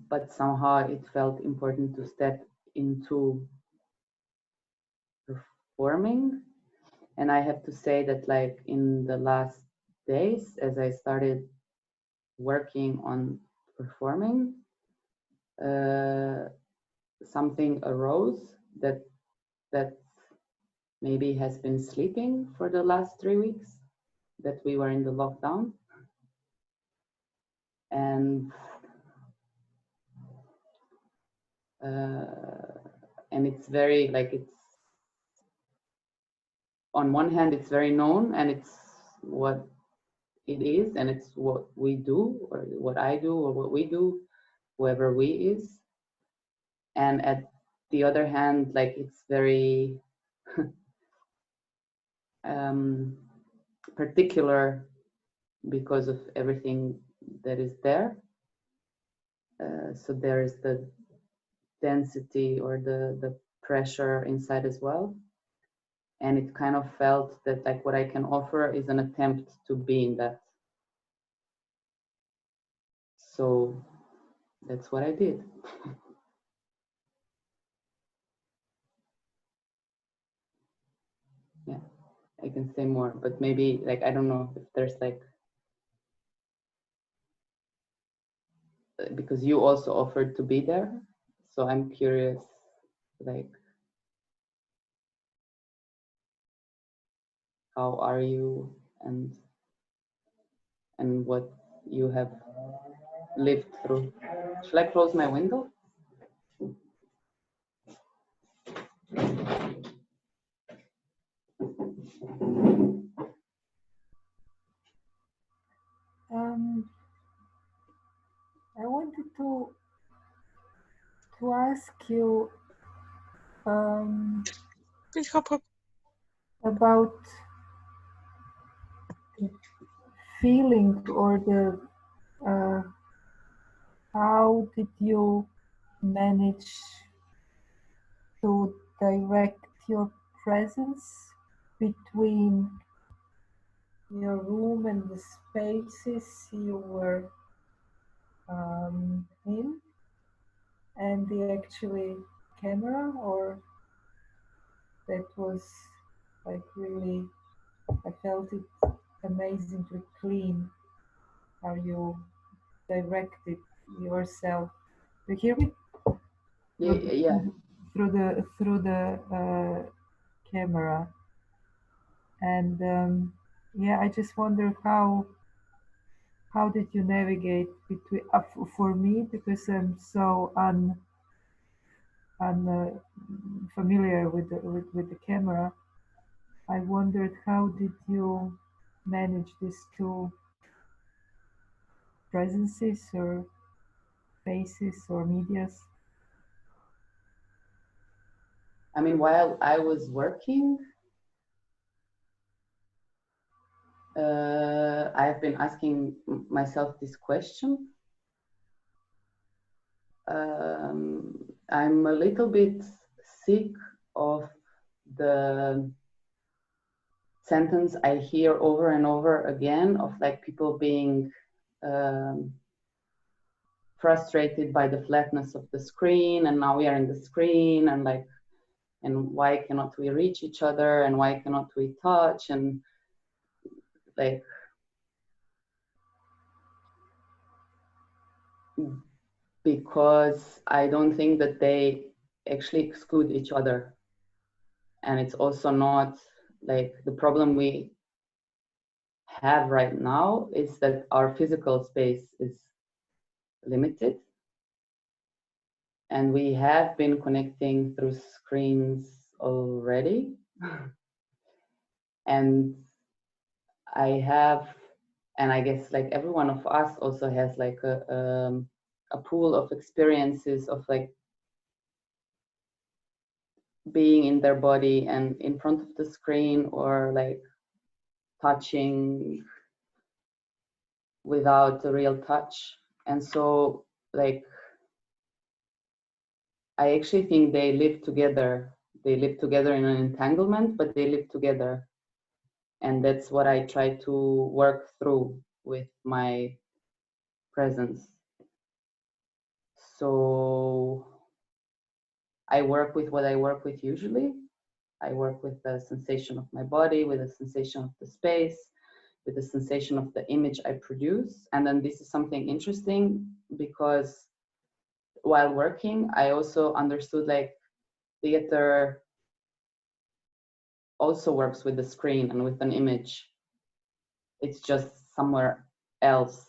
but somehow it felt important to step into performing. And I have to say that, like, in the last days, as I started working on performing, something arose that maybe has been sleeping for the last 3 weeks that we were in the lockdown. And it's very, like, it's on one hand it's very known and it's what it is and it's what we do or what I do or what we do, whoever we is. And at the other hand, like, it's very particular because of everything that is there. So there is the density or the pressure inside as well. And it kind of felt that, like, what I can offer is an attempt to be in that. So that's what I did. Yeah, I can say more, but maybe, like, I don't know if there's, like, because you also offered to be there. So I'm curious, like, how are you and what you have lived through. Shall I close my window? I wanted to ask you about the feeling or the how did you manage to direct your presence between your room and the spaces you were in and the actually camera, or that was like really, I felt it amazingly clean how you directed yourself. You hear me? Yeah. Through the camera, and yeah, I just wonder how did you navigate between for me, because I'm so familiar with the camera. I wondered how did you manage these two presences or faces or medias? I mean, while I was working, I've been asking myself this question. I'm a little bit sick of the sentence I hear over and over again of, like, people being frustrated by the flatness of the screen, and now we are in the screen, and, like, and why cannot we reach each other, and why cannot we touch, and, like, because I don't think that they actually exclude each other. And it's also not, like, the problem we have right now is that our physical space is limited. And we have been connecting through screens already. And and I guess, like, every one of us also has, like, a pool of experiences of, like, being in their body and in front of the screen, or, like, touching without a real touch. And so, like, I actually think they live together. They live together in an entanglement, but they live together. And that's what I try to work through with my presence. So I work with what I work with usually. I work with the sensation of my body, with the sensation of the space, with the sensation of the image I produce. And then this is something interesting because while working, I also understood like theater also works with the screen and with an image. It's just somewhere else.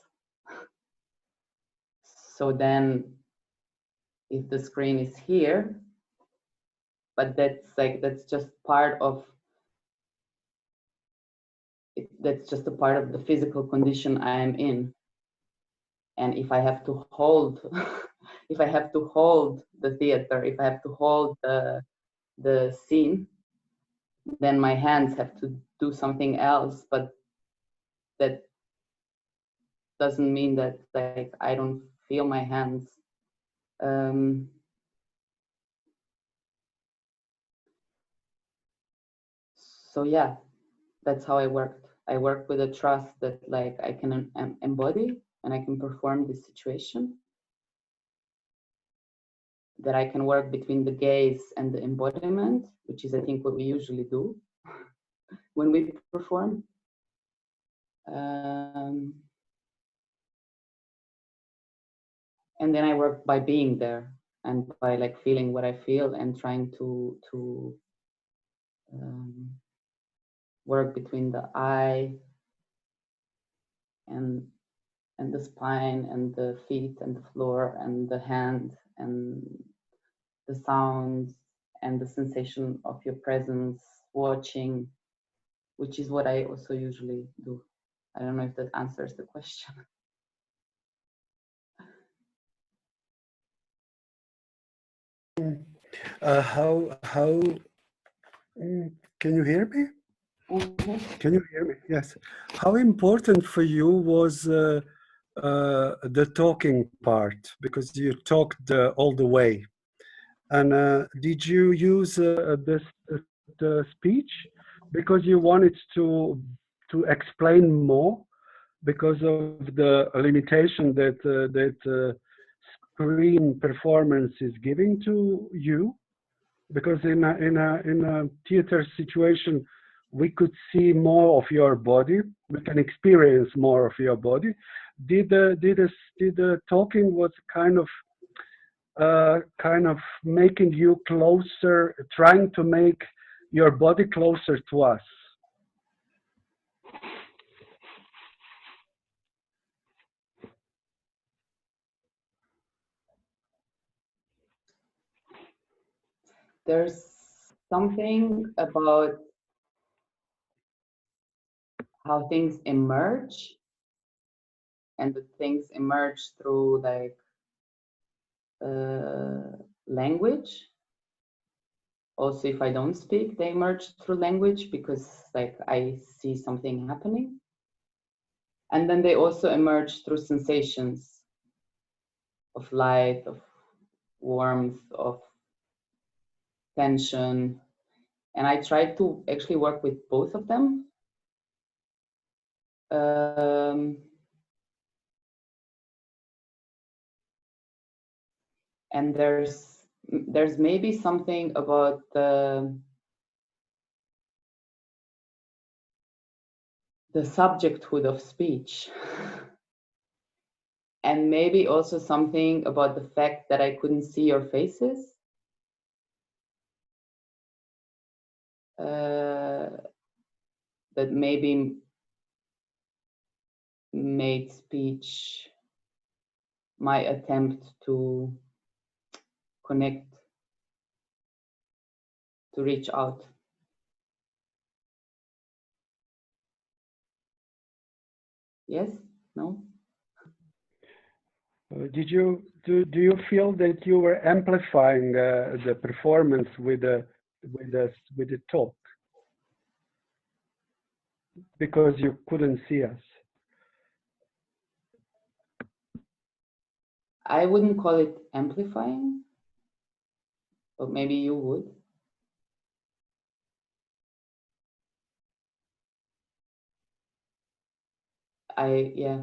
So then if the screen is here, but that's just part of it, that's just a part of the physical condition I am in. And if I have to hold if I have to hold the theater, if I have to hold the scene, then my hands have to do something else, but that doesn't mean that like I don't feel my hands. So yeah, that's how I worked. I work with a trust that like I can embody and I can perform this situation, that I can work between the gaze and the embodiment, which is I think what we usually do when we perform. And then I work by being there and by like feeling what I feel and trying to work between the eye and the spine and the feet and the floor and the hand and the sounds and the sensation of your presence watching, which is what I also usually do. I don't know if that answers the question. How can you hear me? Mm-hmm. Can you hear me? Yes. How important for you was the talking part, because you talked all the way, and did you use the speech because you wanted to explain more because of the limitation that screen performance is giving to you? Because in a theater situation, we could see more of your body. We can experience more of your body. Did the talking was kind of making you closer, trying to make your body closer to us? There's something about how things emerge, and the things emerge through like language. Also, if I don't speak, they emerge through language because like I see something happening. And then they also emerge through sensations of light, of warmth, of tension. And I try to actually work with both of them. And there's maybe something about the subjecthood of speech. And maybe also something about the fact that I couldn't see your faces. That maybe made speech my attempt to connect, to reach out. Yes? No? Do you feel that you were amplifying the performance with the talk because you couldn't see us? I wouldn't call it amplifying, but maybe you would. Yeah.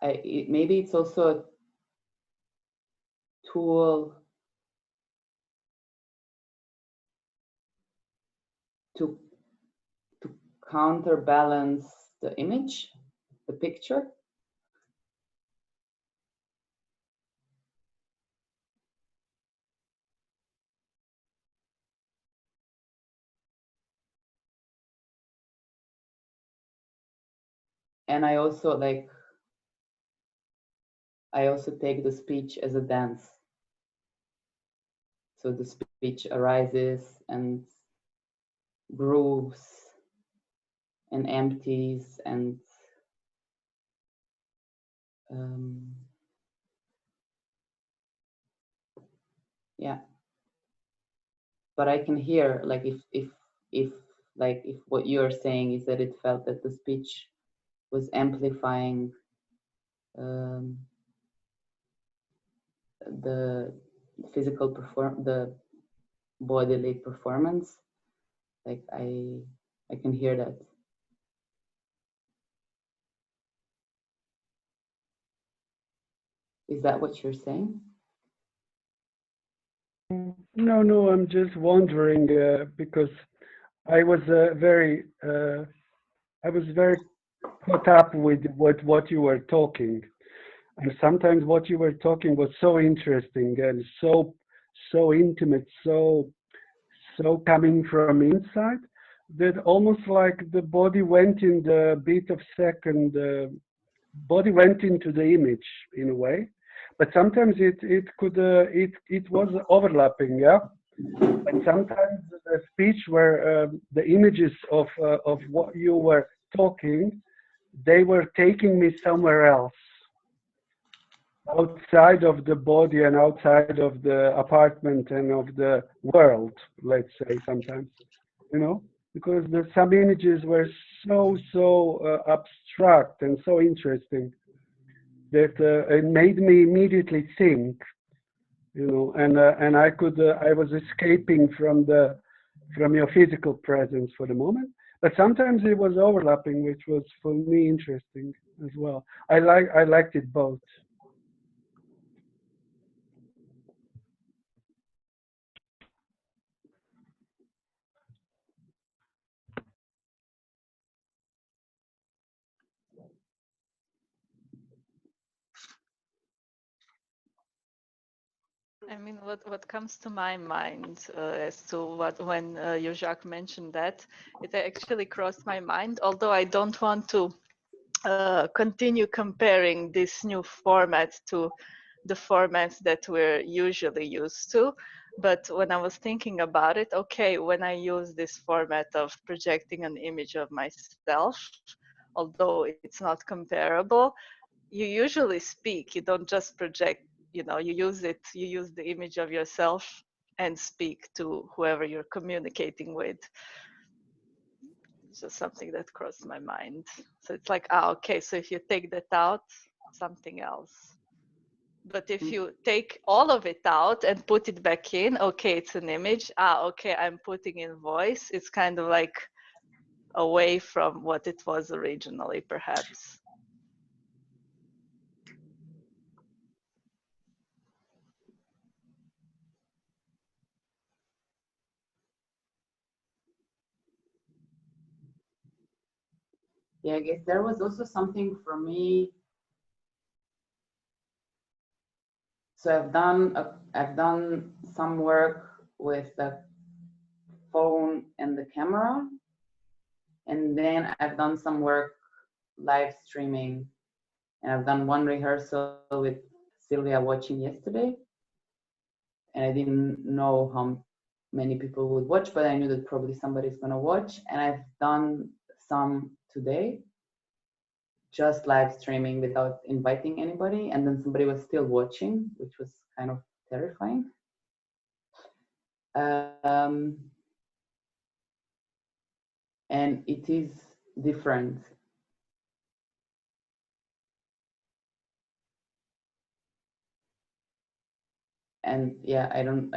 maybe it's also a tool to counterbalance the image, the picture. And I also take the speech as a dance. So the speech arises and grooves and empties and yeah. But I can hear, like, if what you're saying is that it felt that the speech was amplifying the physical the bodily performance, like I can hear that. Is that what you're saying? No, I'm just wondering because I was very caught up with what you were talking, and sometimes what you were talking was so interesting and so intimate, so coming from inside that almost like the body went in the beat of second, body went into the image in a way, but sometimes it was overlapping, yeah. And sometimes the speech where the images of what you were talking, they were taking me somewhere else, outside of the body and outside of the apartment and of the world, let's say sometimes, because some images were so abstract and so interesting that it made me immediately think, and I was escaping from your physical presence for the moment, but sometimes it was overlapping, which was for me interesting as well. I liked it both. I mean, what comes to my mind as to when Jacques mentioned that, it actually crossed my mind, although I don't want to continue comparing this new format to the formats that we're usually used to. But when I was thinking about it, okay, when I use this format of projecting an image of myself, although it's not comparable, you usually speak, you don't just project, you use the image of yourself and speak to whoever you're communicating with. It's just something that crossed my mind. So it's like, okay, so if you take that out, something else. But if you take all of it out and put it back in, okay, it's an image. Okay, I'm putting in voice. It's kind of like away from what it was originally, perhaps. Yeah, I guess there was also something for me. So I've done some work with the phone and the camera, and then I've done some work live streaming, and I've done one rehearsal with Sylvia watching yesterday, and I didn't know how many people would watch, but I knew that probably somebody's gonna watch, and I've done some today, just live streaming without inviting anybody, and then somebody was still watching, which was kind of terrifying. And it is different. And yeah, I don't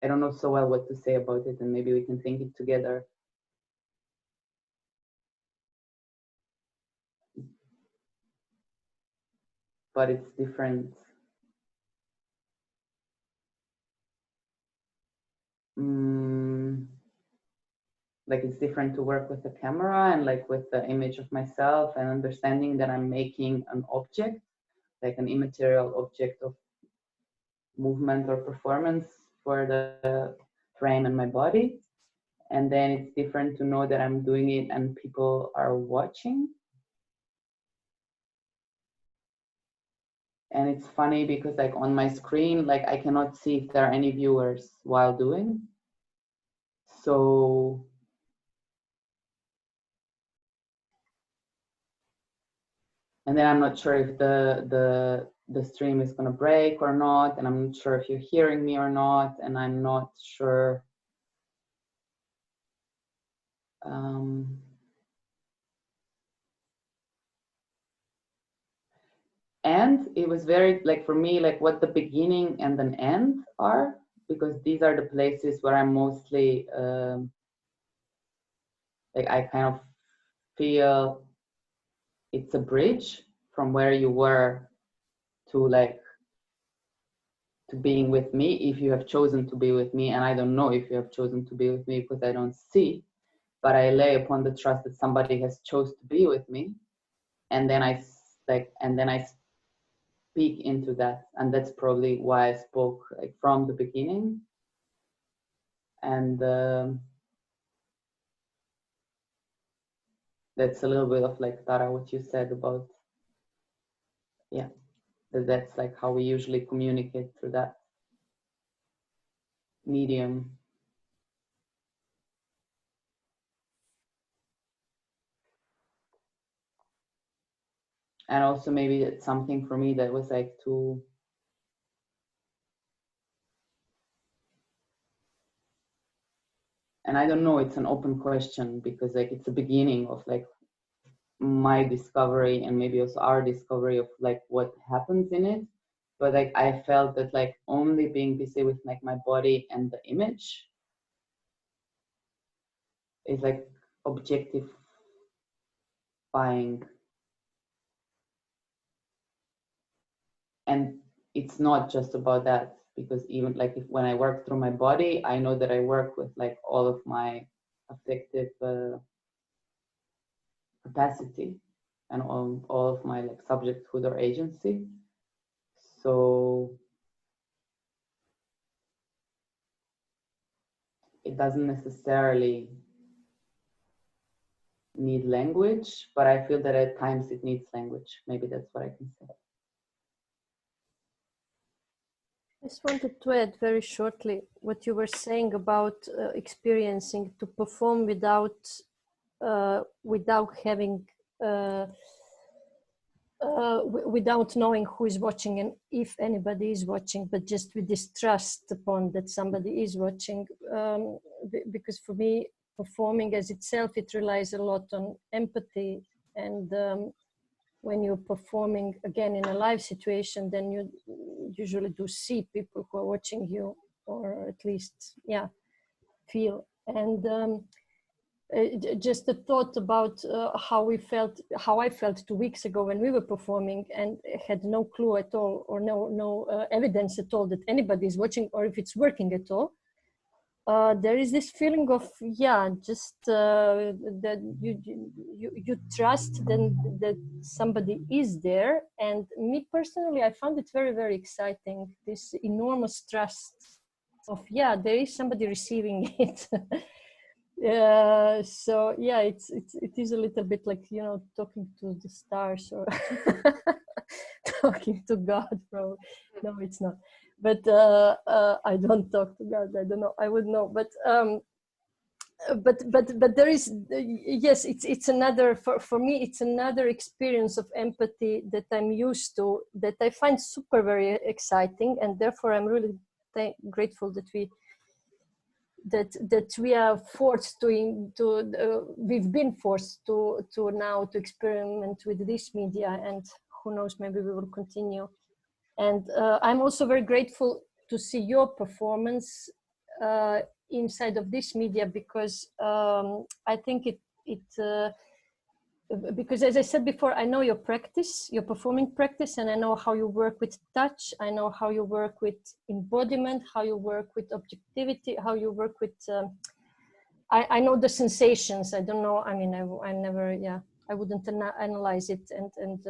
know so well what to say about it, and maybe we can think it together. but it's different. Like it's different to work with the camera and like with the image of myself and understanding that I'm making an object, like an immaterial object of movement or performance for the frame and my body. And then it's different to know that I'm doing it and people are watching. And it's funny because like on my screen, like I cannot see if there are any viewers while doing. So and then I'm not sure if the stream is gonna break or not, and I'm not sure if you're hearing me or not, and I'm not sure. And it was very, like for me, like what the beginning and an end are, because these are the places where I'm mostly, like I kind of feel it's a bridge from where you were to like, to being with me, if you have chosen to be with me. And I don't know if you have chosen to be with me because I don't see, but I lay upon the trust that somebody has chose to be with me. And then I speak into that. And that's probably why I spoke like from the beginning. And that's a little bit of like, Tara, what you said about, yeah, that's like how we usually communicate through that medium. And also maybe it's something for me that was like to, and I don't know, it's an open question because like it's the beginning of like my discovery and maybe also our discovery of like what happens in it. But like I felt that like only being busy with like my body and the image is like objectifying. And it's not just about that, because even like if when I work through my body, I know that I work with like all of my affective capacity and all of my like subjecthood or agency. So it doesn't necessarily need language, but I feel that at times it needs language. Maybe that's what I can say. I just wanted to add very shortly what you were saying about experiencing to perform without having without knowing who is watching and if anybody is watching, but just with this trust upon that somebody is watching. Because for me, performing as itself, it relies a lot on empathy. And when you're performing again in a live situation, then you usually do see people who are watching you, or at least, yeah, feel. And just a thought about how I felt 2 weeks ago when we were performing and had no clue at all, or no evidence at all that anybody is watching or if it's working at all. There is this feeling of, yeah, just that you trust then that somebody is there. And me personally, I found it very, very exciting, this enormous trust of, yeah, there is somebody receiving it. So yeah, it is a little bit like, you know, talking to the stars or talking to God. Probably no, it's not. But I don't talk to God. I don't know. I would know. But there is, yes, it's another, for me it's another experience of empathy that I'm used to, that I find super very exciting, and therefore I'm really grateful that we are forced we've been forced to now to experiment with this media, and who knows, maybe we will continue. And I'm also very grateful to see your performance inside of this media, because I think because as I said before, I know your practice, your performing practice, and I know how you work with touch. I know how you work with embodiment, how you work with objectivity, how you work with, I know the sensations. I don't know, I mean, I never, yeah, I wouldn't analyze it and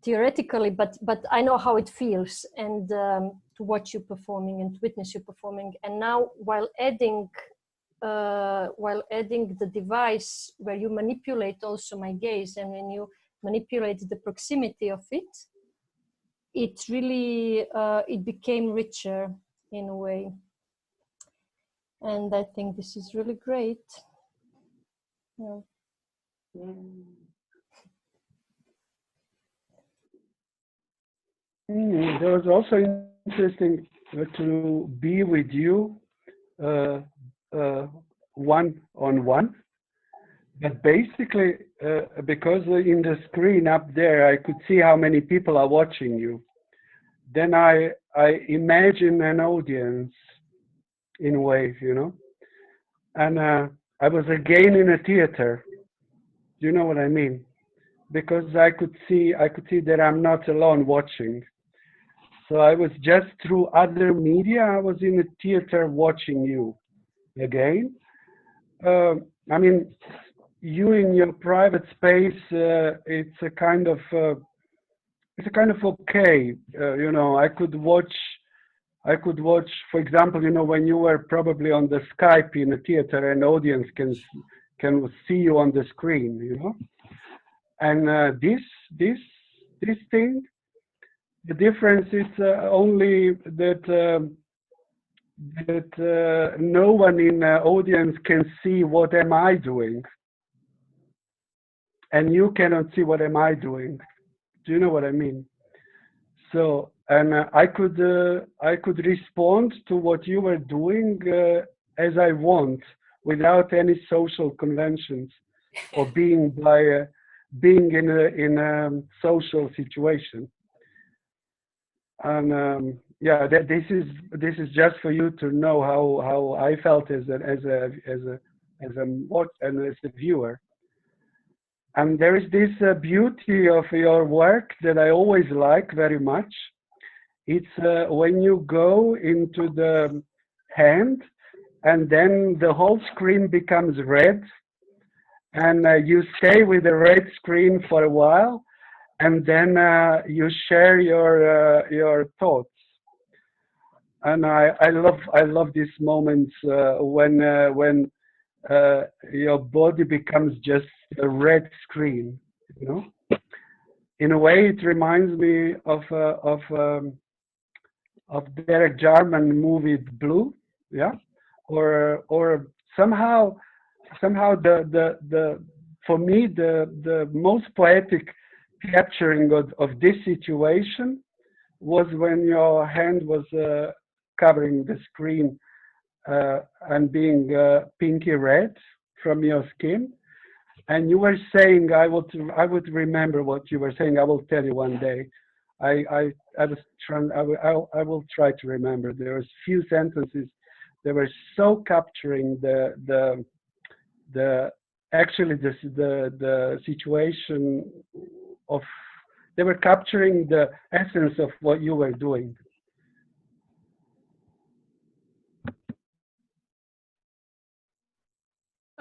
theoretically, but I know how it feels, and to watch you performing and to witness you performing. And now while adding the device where you manipulate also my gaze, and when you manipulate the proximity of it, it really, it became richer in a way. And I think this is really great. Yeah. It was also interesting to be with you one-on-one. But basically, because in the screen up there, I could see how many people are watching you. Then I imagine an audience in a way, you know. And I was again in a theater. Do you know what I mean? Because I could see that I'm not alone watching. So I was just through other media. I was in a theater watching you again. I mean, you in your private space, it's a kind of okay. You know, I could watch, for example, you know, when you were probably on the Skype in a theater, an audience can see you on the screen, you know. And this thing, the difference is only that no one in the audience can see what am I doing, and you cannot see what am I doing. Do you know what I mean? So, and I could respond to what you were doing as I want, without any social conventions, or being in a social situation. And yeah, this is just for you to know how I felt as a viewer. And there is this beauty of your work that I always like very much. It's when you go into the hand, and then the whole screen becomes red, and you stay with the red screen for a while, and then you share your thoughts. And I love these moments when your body becomes just a red screen, you know. In a way, it reminds me of Derek Jarman movie Blue, yeah, or somehow the for me the most poetic capturing of this situation was when your hand was covering the screen and being pinky red from your skin, and you were saying, I would remember what you were saying. I will tell you one day. I was trying. I will try to remember. There was few sentences that were so capturing the situation of. They were capturing the essence of what you were doing.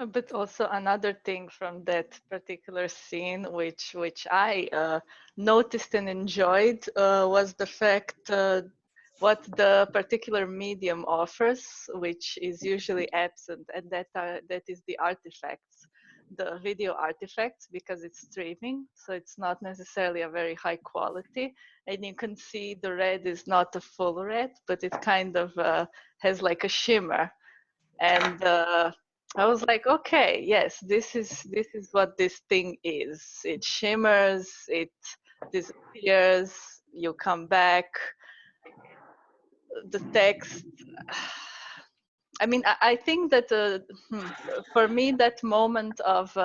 But also another thing from that particular scene, which I noticed and enjoyed, was the fact what the particular medium offers, which is usually absent, and that is the artifacts, the video artifacts, because it's streaming, so it's not necessarily a very high quality, and you can see the red is not a full red, but it kind of has like a shimmer, and I was like, okay, yes, this is what this thing is. It shimmers, it disappears, you come back. The text. I mean, I think that for me, that moment of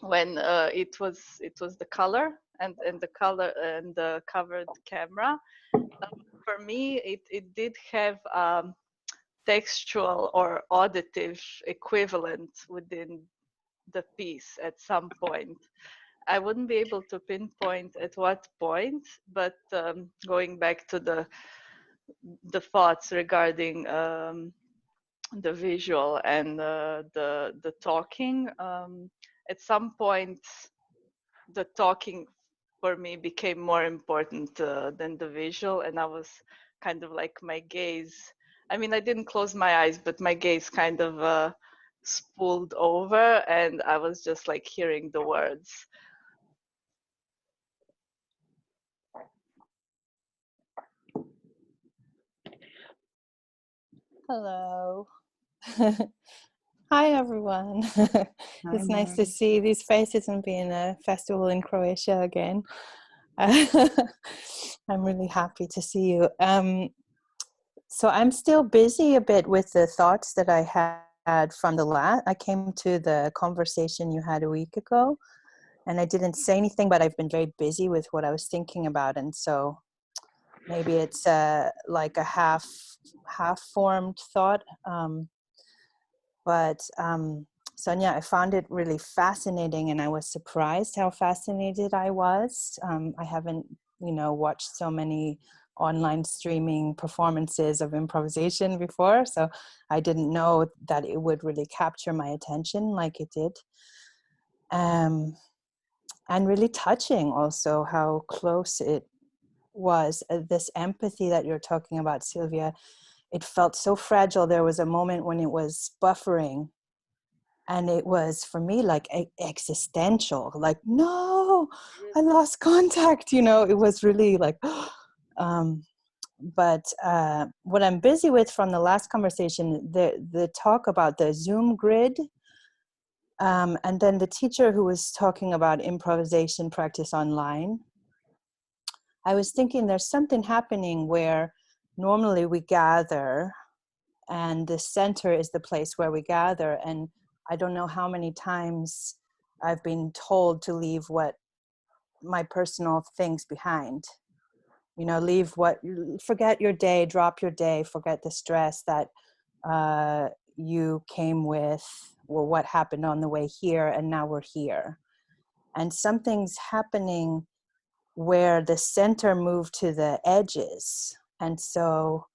when it was the color and the color and the covered camera. For me, it did have textual or auditive equivalent within the piece at some point. I wouldn't be able to pinpoint at what point, but going back to the thoughts regarding the visual and the talking, at some point the talking for me became more important than the visual, and I was kind of like, my gaze, I mean, I didn't close my eyes, but my gaze kind of spooled over, and I was just like hearing the words. Hello. Hi, everyone. It's nice to see these faces and be in a festival in Croatia again. I'm really happy to see you. So I'm still busy a bit with the thoughts that I had from the last. I came to the conversation you had a week ago, and I didn't say anything, but I've been very busy with what I was thinking about, and so maybe it's like a half-formed thought. But Sonja, I found it really fascinating, and I was surprised how fascinated I was. I haven't, watched so many online streaming performances of improvisation before, so I didn't know that it would really capture my attention like it did. And really touching also how close it was. This empathy that you're talking about, Sylvia, it felt so fragile. There was a moment when it was buffering, and it was for me like existential, like, no, I lost contact, it was really like, but what I'm busy with from the last conversation, the talk about the Zoom grid, and then the teacher who was talking about improvisation practice online, I was thinking there's something happening where normally we gather, and the center is the place where we gather. And I don't know how many times I've been told to leave my personal things behind. Forget your day, drop your day, forget the stress that you came with, or what happened on the way here, and now we're here. And something's happening where the center moved to the edges. And so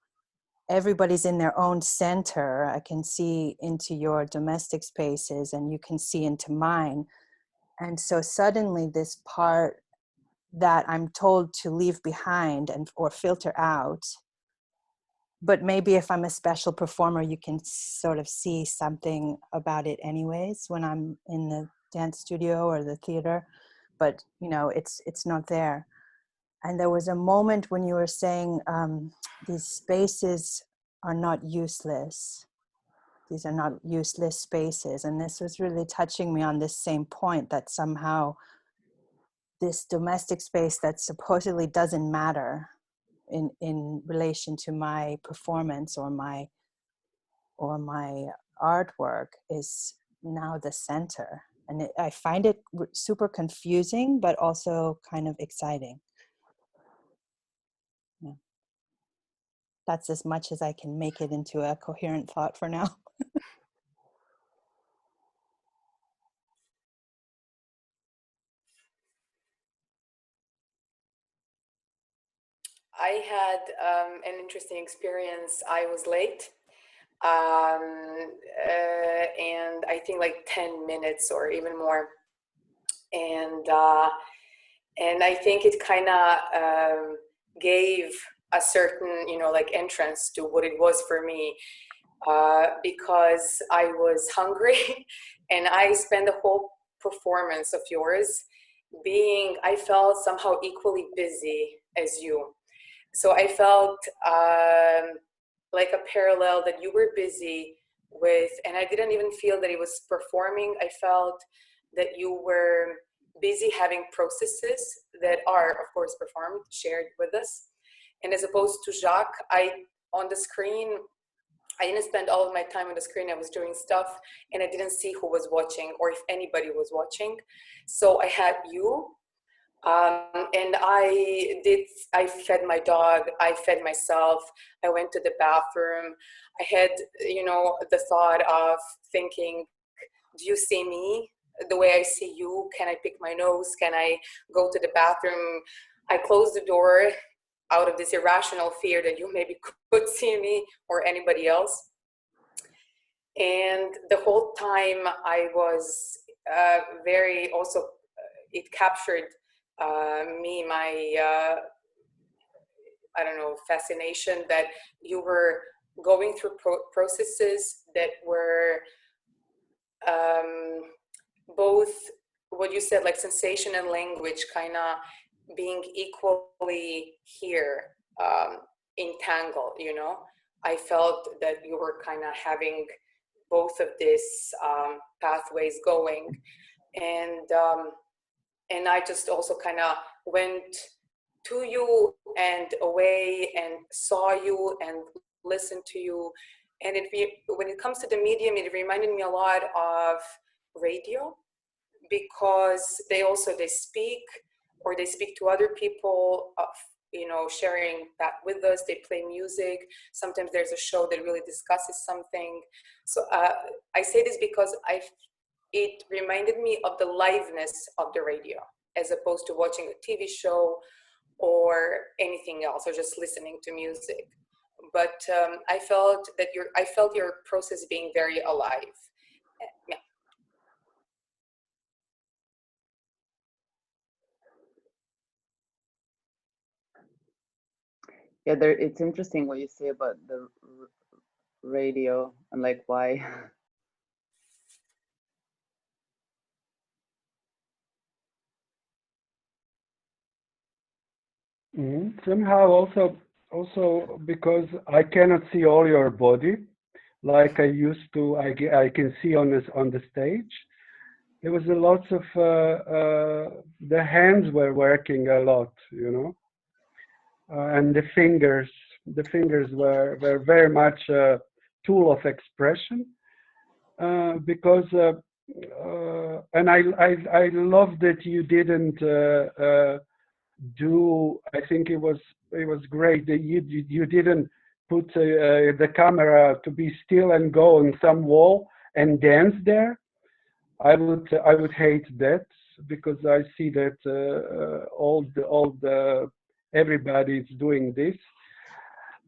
everybody's in their own center. I can see into your domestic spaces, and you can see into mine. And so suddenly this part that I'm told to leave behind or filter out, but maybe if I'm a special performer, you can sort of see something about it anyways when I'm in the dance studio or the theater, but it's not there. And there was a moment when you were saying these spaces are not useless. These are not useless spaces. And this was really touching me on this same point, that somehow this domestic space that supposedly doesn't matter in relation to my performance or my artwork is now the center. And I find it super confusing, but also kind of exciting. Yeah. That's as much as I can make it into a coherent thought for now. I had an interesting experience. I was late, and I think like 10 minutes or even more. And I think it kind of gave a certain, like entrance to what it was for me, because I was hungry and I spent the whole performance of yours I felt somehow equally busy as you. So I felt like a parallel that you were busy with, and I didn't even feel that it was performing. I felt that you were busy having processes that are, of course, performed, shared with us. And as opposed to Jacques, on the screen, I didn't spend all of my time on the screen. I was doing stuff, and I didn't see who was watching or if anybody was watching. So I had you. And I fed my dog, I fed myself, I went to the bathroom. I had, the thought of thinking, do you see me? the way I see you? Can I pick my nose? Can I go to the bathroom? I close the door out of this irrational fear that you maybe could see me or anybody else. And the whole time I was very also, it captured me, my, I don't know, fascination that you were going through processes that were both what you said, like sensation and language kind of being equally here, entangled, you know. I felt that you were kind of having both of these pathways going, and I just also kind of went to you and away and saw you and listened to you. And when it comes to the medium, it reminded me a lot of radio, because they speak, or they speak to other people, you know, sharing that with us. They play music. Sometimes there's a show that really discusses something. So I say this because it reminded me of the liveness of the radio, as opposed to watching a TV show or anything else, or just listening to music. But I felt your process being very alive. Yeah. Yeah, it's interesting what you say about the radio and like why. Somehow also because I cannot see all your body like I used to. I can see on the stage. There was a lot of the hands were working a lot, you know, and the fingers were very much a tool of expression, because and I love that you didn't do. I think it was great that you didn't put the camera to be still and go on some wall and dance there. I would hate that, because I see that all the everybody is doing this.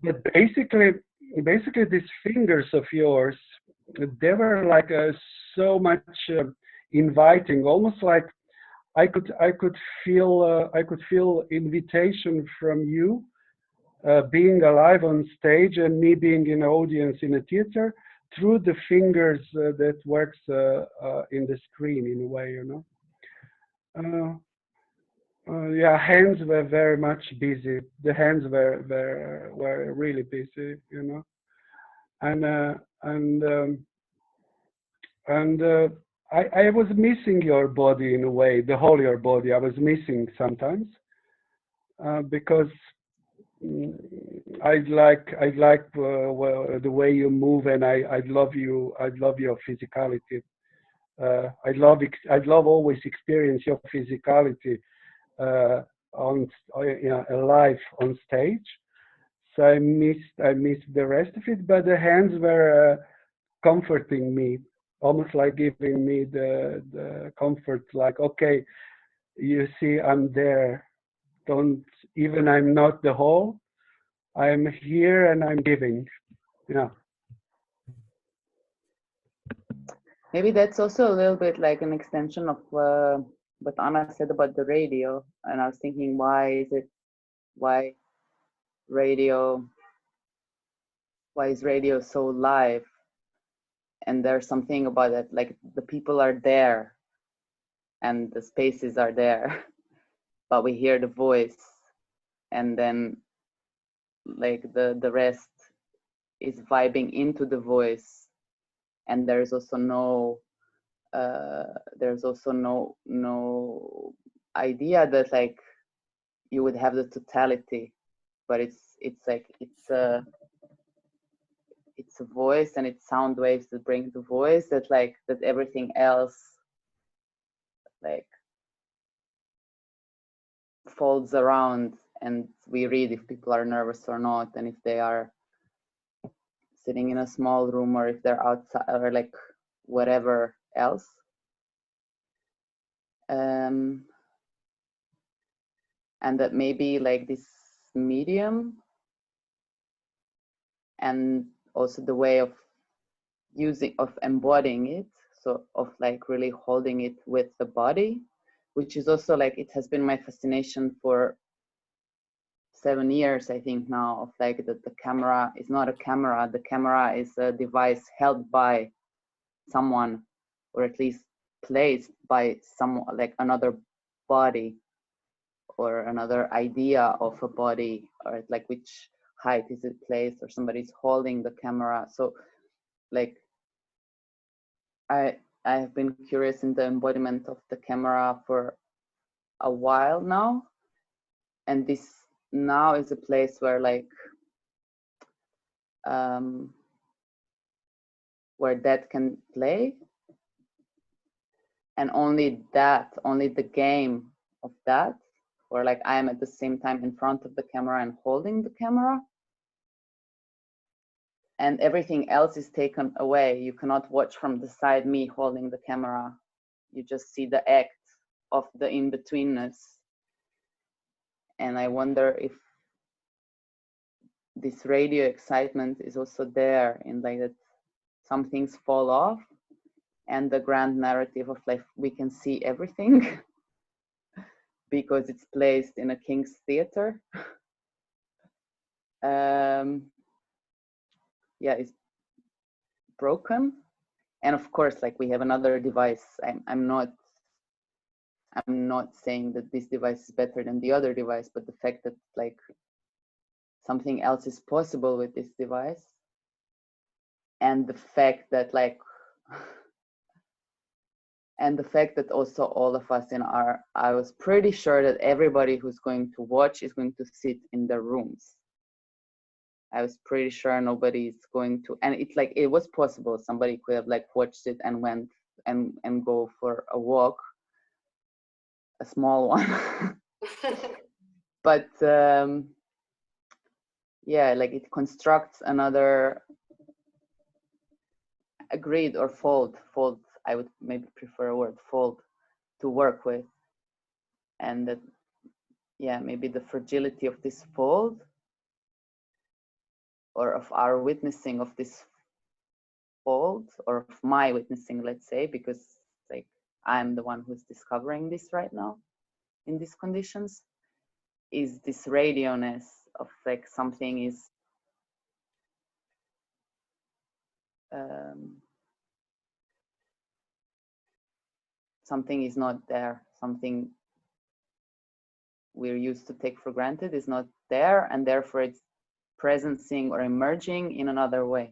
But basically these fingers of yours, they were like so much inviting, almost like I could feel invitation from you, being alive on stage and me being in audience in a theater, through the fingers that works in the screen, in a way, you know. Yeah, hands were very much busy. The hands were really busy, you know, and I was missing your body in a way, the whole your body. I was missing sometimes, because I like well, the way you move, and I love you. I love your physicality. I love always experience your physicality on live on stage. So I missed the rest of it, but the hands were comforting me, almost like giving me the comfort, like, okay, you see, I'm there. Don't, even I'm not the whole, I'm here and I'm giving. Yeah. Maybe that's also a little bit like an extension of what Anna said about the radio. And I was thinking, why is radio so live? And there's something about it, like the people are there and the spaces are there, but we hear the voice, and then like the rest is vibing into the voice, and there's also no idea that like you would have the totality, but it's a voice, and it's sound waves that bring the voice, that everything else like folds around, and we read if people are nervous or not, and if they are sitting in a small room, or if they're outside, or like whatever else. and that maybe like this medium and also the way of embodying it, so of like really holding it with the body, which is also like, it has been my fascination for 7 years, I think now, of like that the camera is not a camera, the camera is a device held by someone, or at least placed by someone, like another body or another idea of a body, or like which height is it placed, or somebody's holding the camera. So like I have been curious in the embodiment of the camera for a while now, and this now is a place where like where that can play, and only the game of that, where like I am at the same time in front of the camera and holding the camera, and everything else is taken away. You cannot watch from the side me holding the camera. You just see the act of the in-betweenness. And I wonder if this radio excitement is also there, in like that some things fall off, and the grand narrative of like we can see everything because it's placed in a King's theater. Yeah, it's broken. And of course, like we have another device. I'm not saying that this device is better than the other device, but the fact that like something else is possible with this device, and the fact that like and the fact that also all of us I was pretty sure that everybody who's going to watch is going to sit in their rooms. I was pretty sure nobody's going to, and it's like, it was possible. Somebody could have like watched it and went and go for a walk, a small one. But yeah, like it constructs another grid or fold. I would maybe prefer a word, fold, to work with. And that, yeah, maybe the fragility of this fold, or of our witnessing of this fold, or of my witnessing, let's say, because like I'm the one who's discovering this right now in these conditions, is this radioness of like something is something is not there, something we're used to take for granted is not there, and therefore it's presencing or emerging in another way.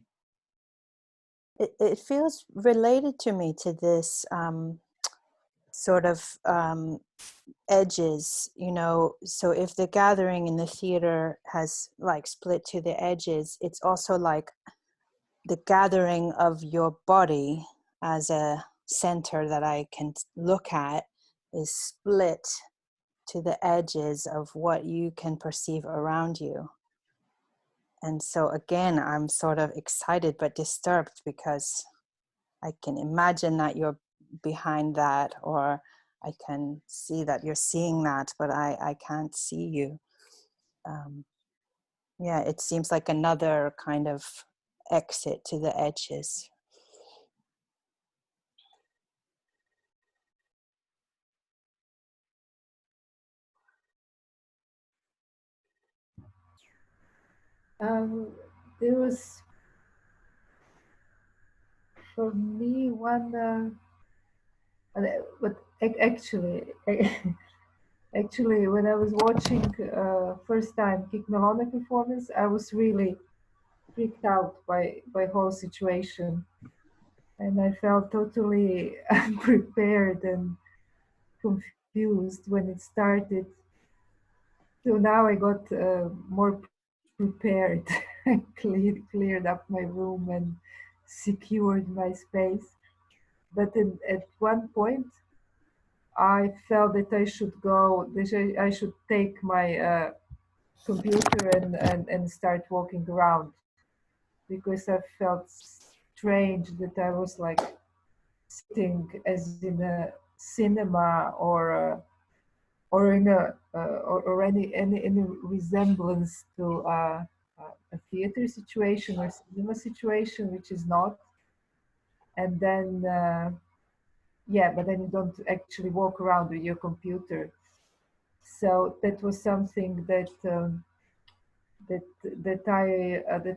It feels related to me to this sort of edges, you know. So if the gathering in the theater has like split to the edges, it's also like the gathering of your body as a center that I can look at is split to the edges of what you can perceive around you. And so again, I'm sort of excited but disturbed, because I can imagine that you're behind that, or I can see that you're seeing that, but I can't see you. Yeah, it seems like another kind of exit to the edges. There was, for me, one, but actually, actually, when I was watching first time Kik Melona performance, I was really freaked out by whole situation, and I felt totally unprepared and confused when it started. So now I got more prepared. I cleared up my room and secured my space. But at one point, I felt that I should go, that I should take my computer and start walking around, because I felt strange that I was like sitting as in a cinema or in a or any resemblance to a theater situation or cinema situation, which is not. And then yeah, but then you don't actually walk around with your computer. So that was something that that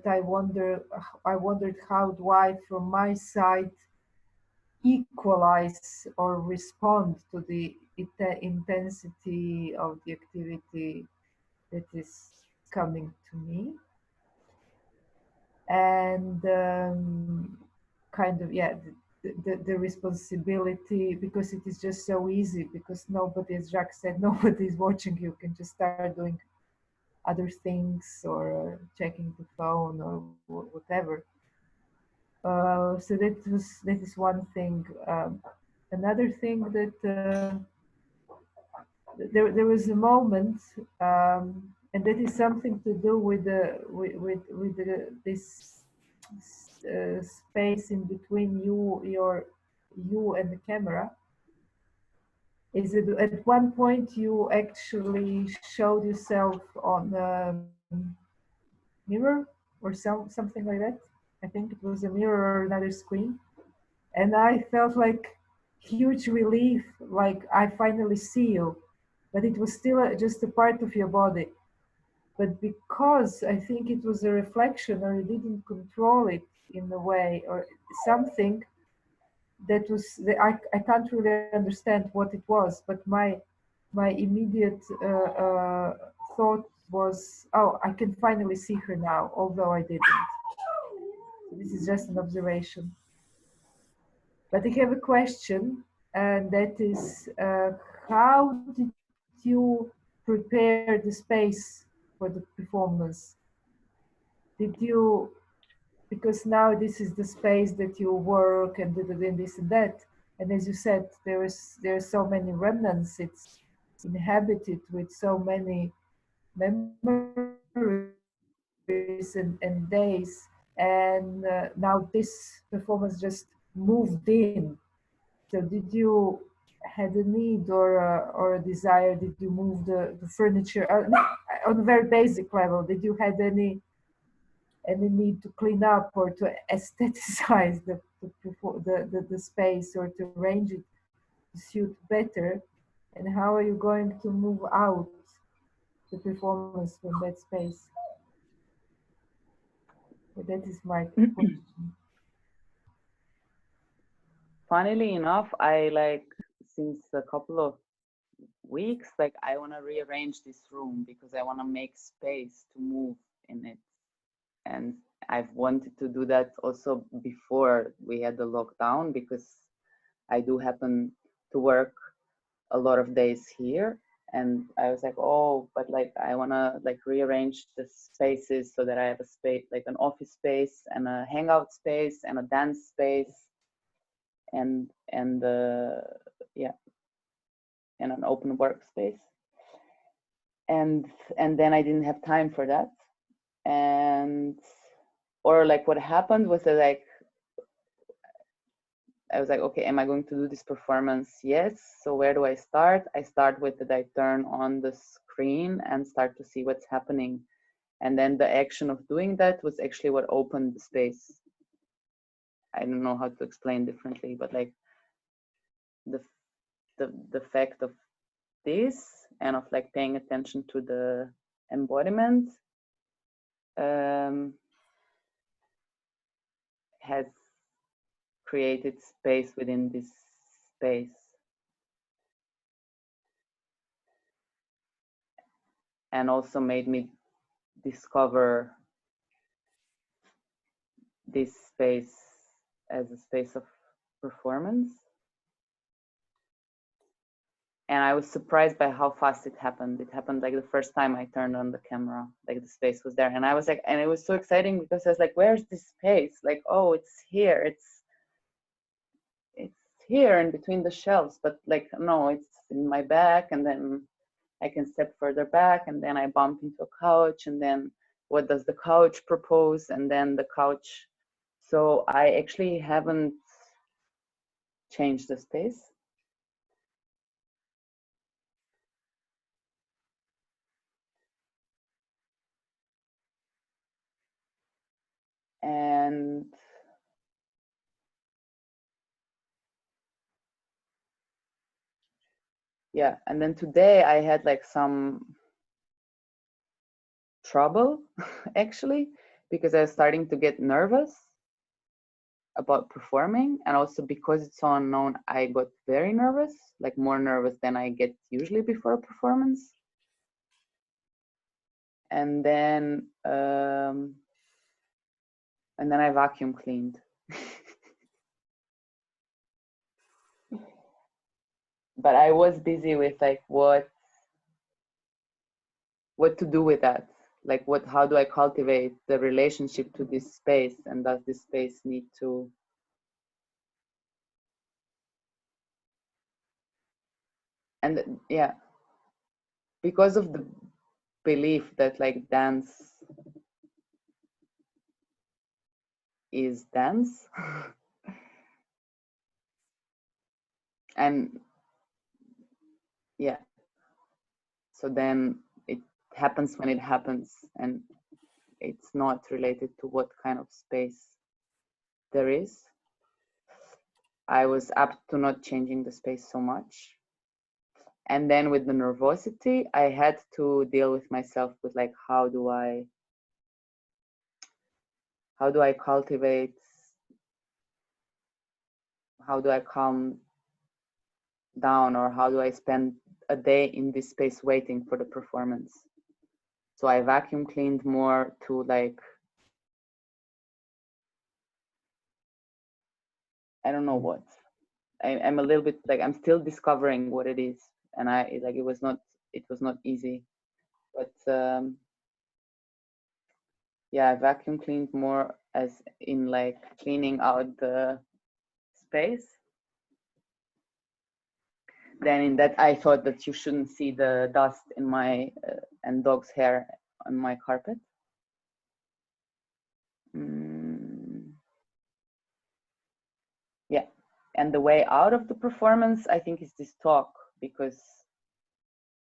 I wondered how do I, from my side, equalize or respond to the intensity of the activity that is coming to me, and kind of, yeah, the responsibility, because it is just so easy, because nobody, as Jacques said, nobody is watching. You can just start doing other things or checking the phone or whatever. So that is one thing. Another thing that there was a moment, and that is something to do with this space in between you and the camera. Is that at one point you actually showed yourself on a mirror or something like that. I think it was a mirror or another screen, and I felt like huge relief, like I finally see you, but it was still just a part of your body. But because I think it was a reflection, or you didn't control it in a way or something, that was I can't really understand what it was, but my immediate thought was, oh, I can finally see her now, although I didn't. So this is just an observation. But I have a question, and that is, how did you prepare the space for the performance? Did you, because now this is the space that you work and this and that, and as you said, there are so many remnants. It's inhabited with so many memories and days, and now this performance just moved in. So did you had a need or a desire? Did you move the furniture on a very basic level? Did you had any need to clean up or to aestheticize the space or to arrange it to suit better? And how are you going to move out the performance from that space? So that is my question. Funnily enough, I since a couple of weeks, I want to rearrange this room because I want to make space to move in it. And I've wanted to do that also before we had the lockdown, because I do happen to work a lot of days here. And I was like, oh, but I want to rearrange the spaces so that I have a space, an office space and a hangout space and a dance space and yeah, and an open workspace. And then I didn't have time for that. And what happened was that I was like, okay, am I going to do this performance? Yes. So where do I start? I start with that I turn on the screen and start to see what's happening. And then the action of doing that was actually what opened the space. I don't know how to explain differently, but the fact of this and of paying attention to the embodiment has created space within this space. And also made me discover this space as a space of performance. And I was surprised by how fast it happened. It happened the first time I turned on the camera, the space was there. And I was and it was so exciting because I was where's this space? Oh, it's here. It's here in between the shelves, but no, it's in my back, and then I can step further back, and then I bump into a couch, and then what does the couch propose? And then the couch. So I actually haven't changed the space. And yeah, and then today I had like some trouble actually, because I was starting to get nervous about performing, and also because it's so unknown, I got very nervous, like more nervous than I get usually before a performance. And then I vacuum cleaned. But I was busy with like what to do with that, like how do I cultivate the relationship to this space, and does this space need to yeah, because of the belief that like dance is dance and yeah, so then it happens when it happens, and it's not related to what kind of space there is. I was apt to not changing the space so much. And then with the nervosity, I had to deal with myself with like, how do I cultivate, how do I calm down, or how do I spend a day in this space waiting for the performance? So I vacuum cleaned more to like, I don't know what. I'm a little bit like, I'm still discovering what it is. And it was not easy, but yeah, I vacuum cleaned more as in like cleaning out the space. Then in that, I thought that you shouldn't see the dust in my and dog's hair on my carpet. Yeah, and the way out of the performance, I think, is this talk, because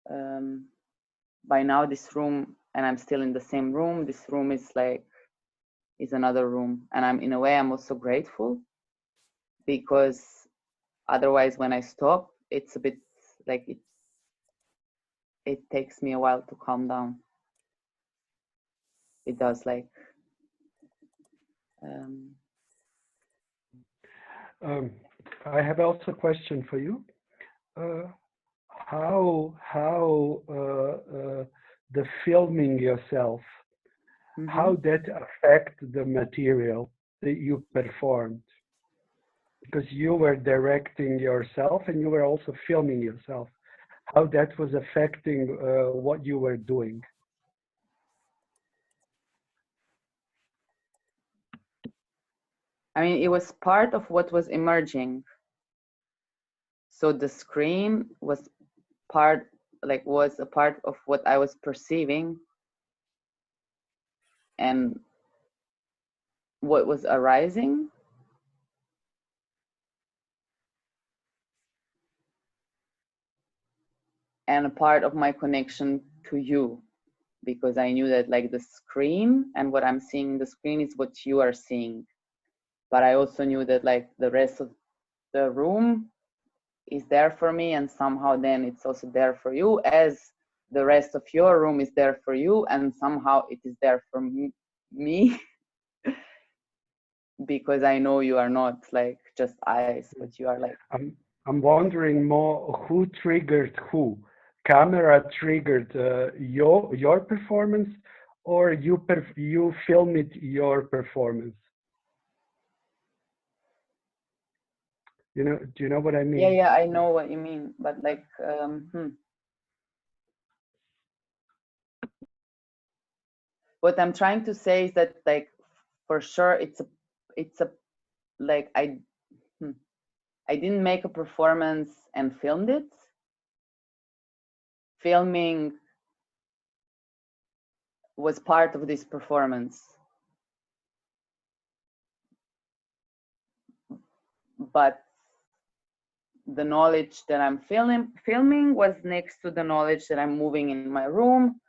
by now this room, and I'm still in the same room, this room is another room, and I'm also grateful, because otherwise when I stop, it's a bit like it takes me a while to calm down. It does, like I have also a question for you. How the filming yourself, how that affect the material that you performed? Because you were directing yourself and you were also filming yourself. How that was affecting what you were doing? I mean, it was part of what was emerging. So the screen was a part of what I was perceiving and what was arising. And a part of my connection to you, because I knew that like the screen and what I'm seeing in the screen is what you are seeing. But I also knew that like the rest of the room is there for me, and somehow then it's also there for you, as the rest of your room is there for you, and somehow it is there for me because I know you are not like just eyes, but you are like. I'm wondering more, who triggered who? Camera triggered your performance, or you filmed your performance? Do you know what I mean? Yeah, I know what you mean, but like what I'm trying to say is that like for sure it's a like I didn't make a performance and filmed it. Filming was part of this performance, but the knowledge that I'm filming was next to the knowledge that I'm moving in my room,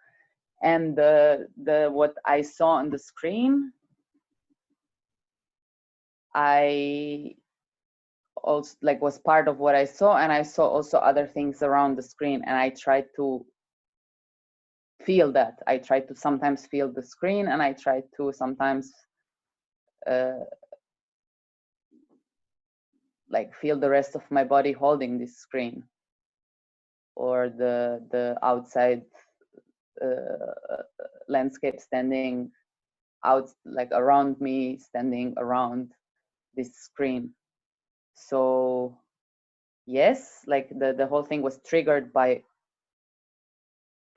and the what I saw on the screen I also like was part of what I saw, and I saw also other things around the screen, and I tried to feel that. I tried to sometimes feel the screen, and I tried to sometimes like feel the rest of my body holding this screen, or the outside landscape standing out, like around me, standing around this screen. So yes, like the whole thing was triggered by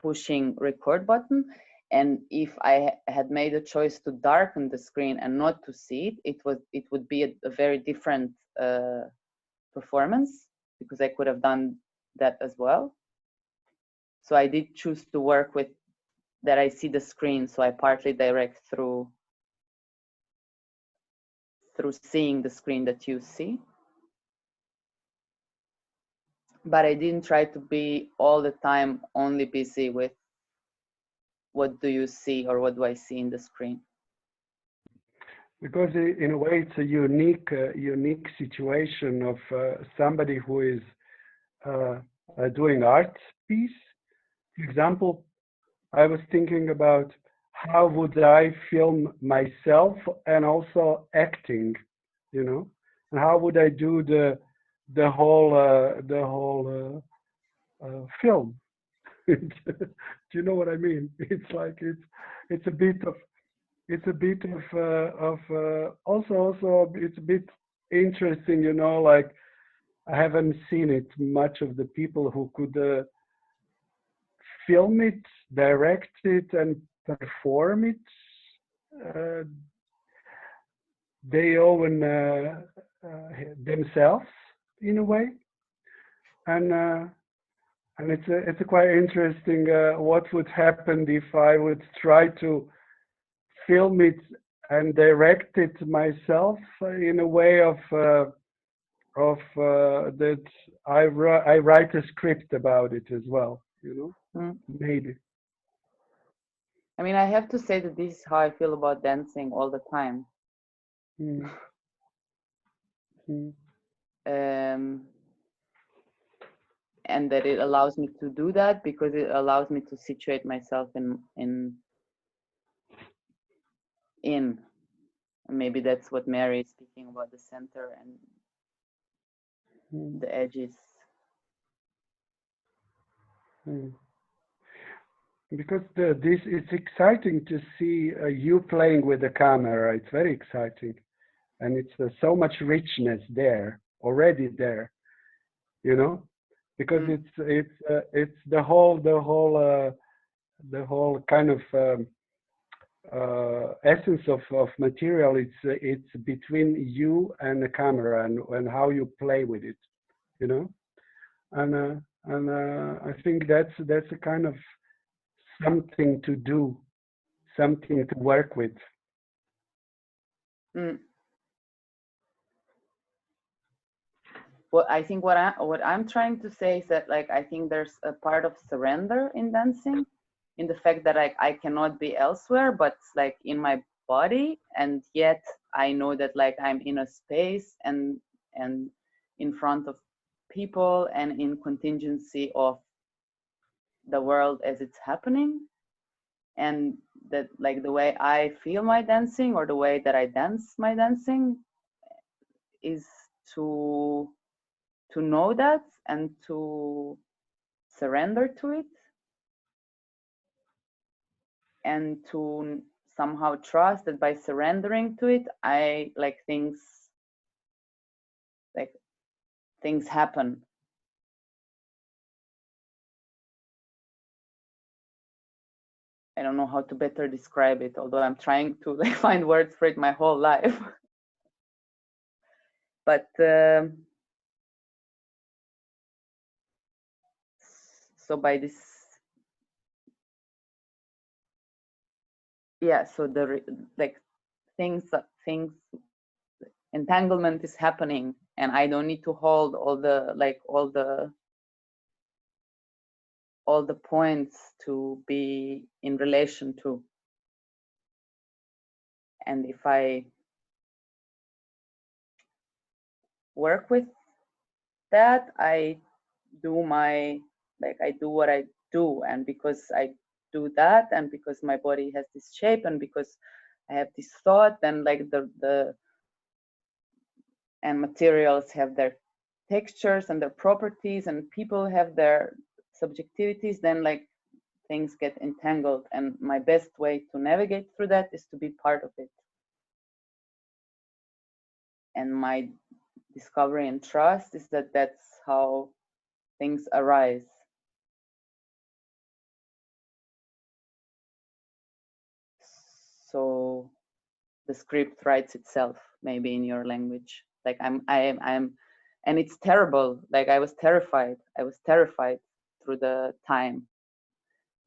pushing record button, and if I had made a choice to darken the screen and not to see it, it would be a very different performance, because I could have done that as well. So I did choose to work with that I see the screen, so I partly direct through seeing the screen that you see. But I didn't try to be all the time only busy with what do you see or what do I see in the screen. Because in a way it's a unique situation of somebody who is doing art piece. For example, I was thinking about how would I film myself and also acting, you know, and how would I do the whole film. Do you know what I mean? It's like it's a bit of also it's a bit interesting, you know, like I haven't seen it much of the people who could film it, direct it, and perform it. They own themselves in a way, and it's a quite interesting what would happen if I would try to film it and direct it myself in a way of that I write a script about it as well, you know, maybe. I mean, I have to say that this is how I feel about dancing all the time. And that it allows me to do that because it allows me to situate myself in maybe that's what Mary is speaking about, the center and the edges. Because it's exciting to see you playing with the camera. It's very exciting, and it's so much richness there already there, you know, because it's the whole kind of essence of material. It's between you and the camera and how you play with it, you know, and I think that's a kind of something to do, something to work with. Well, I think what I'm trying to say is that, like, I think there's a part of surrender in dancing, in the fact that I cannot be elsewhere, but like in my body, and yet I know that like I'm in a space and in front of people and in contingency of the world as it's happening, and that like the way I feel my dancing or the way that I dance my dancing is to know that and to surrender to it and to somehow trust that by surrendering to it, I like things happen. I don't know how to better describe it, although I'm trying to like find words for it my whole life. But so by this, yeah, so the like things entanglement is happening, and I don't need to hold all the points to be in relation to. And if I work with that, I do my, like, I do what I do. And because I do that, and because my body has this shape, and because I have this thought, and like and materials have their textures and their properties, and people have their subjectivities, then like things get entangled. And my best way to navigate through that is to be part of it. And my discovery and trust is that that's how things arise. So the script writes itself, maybe in your language. Like I'm, and it's terrible. Like I was terrified through the time.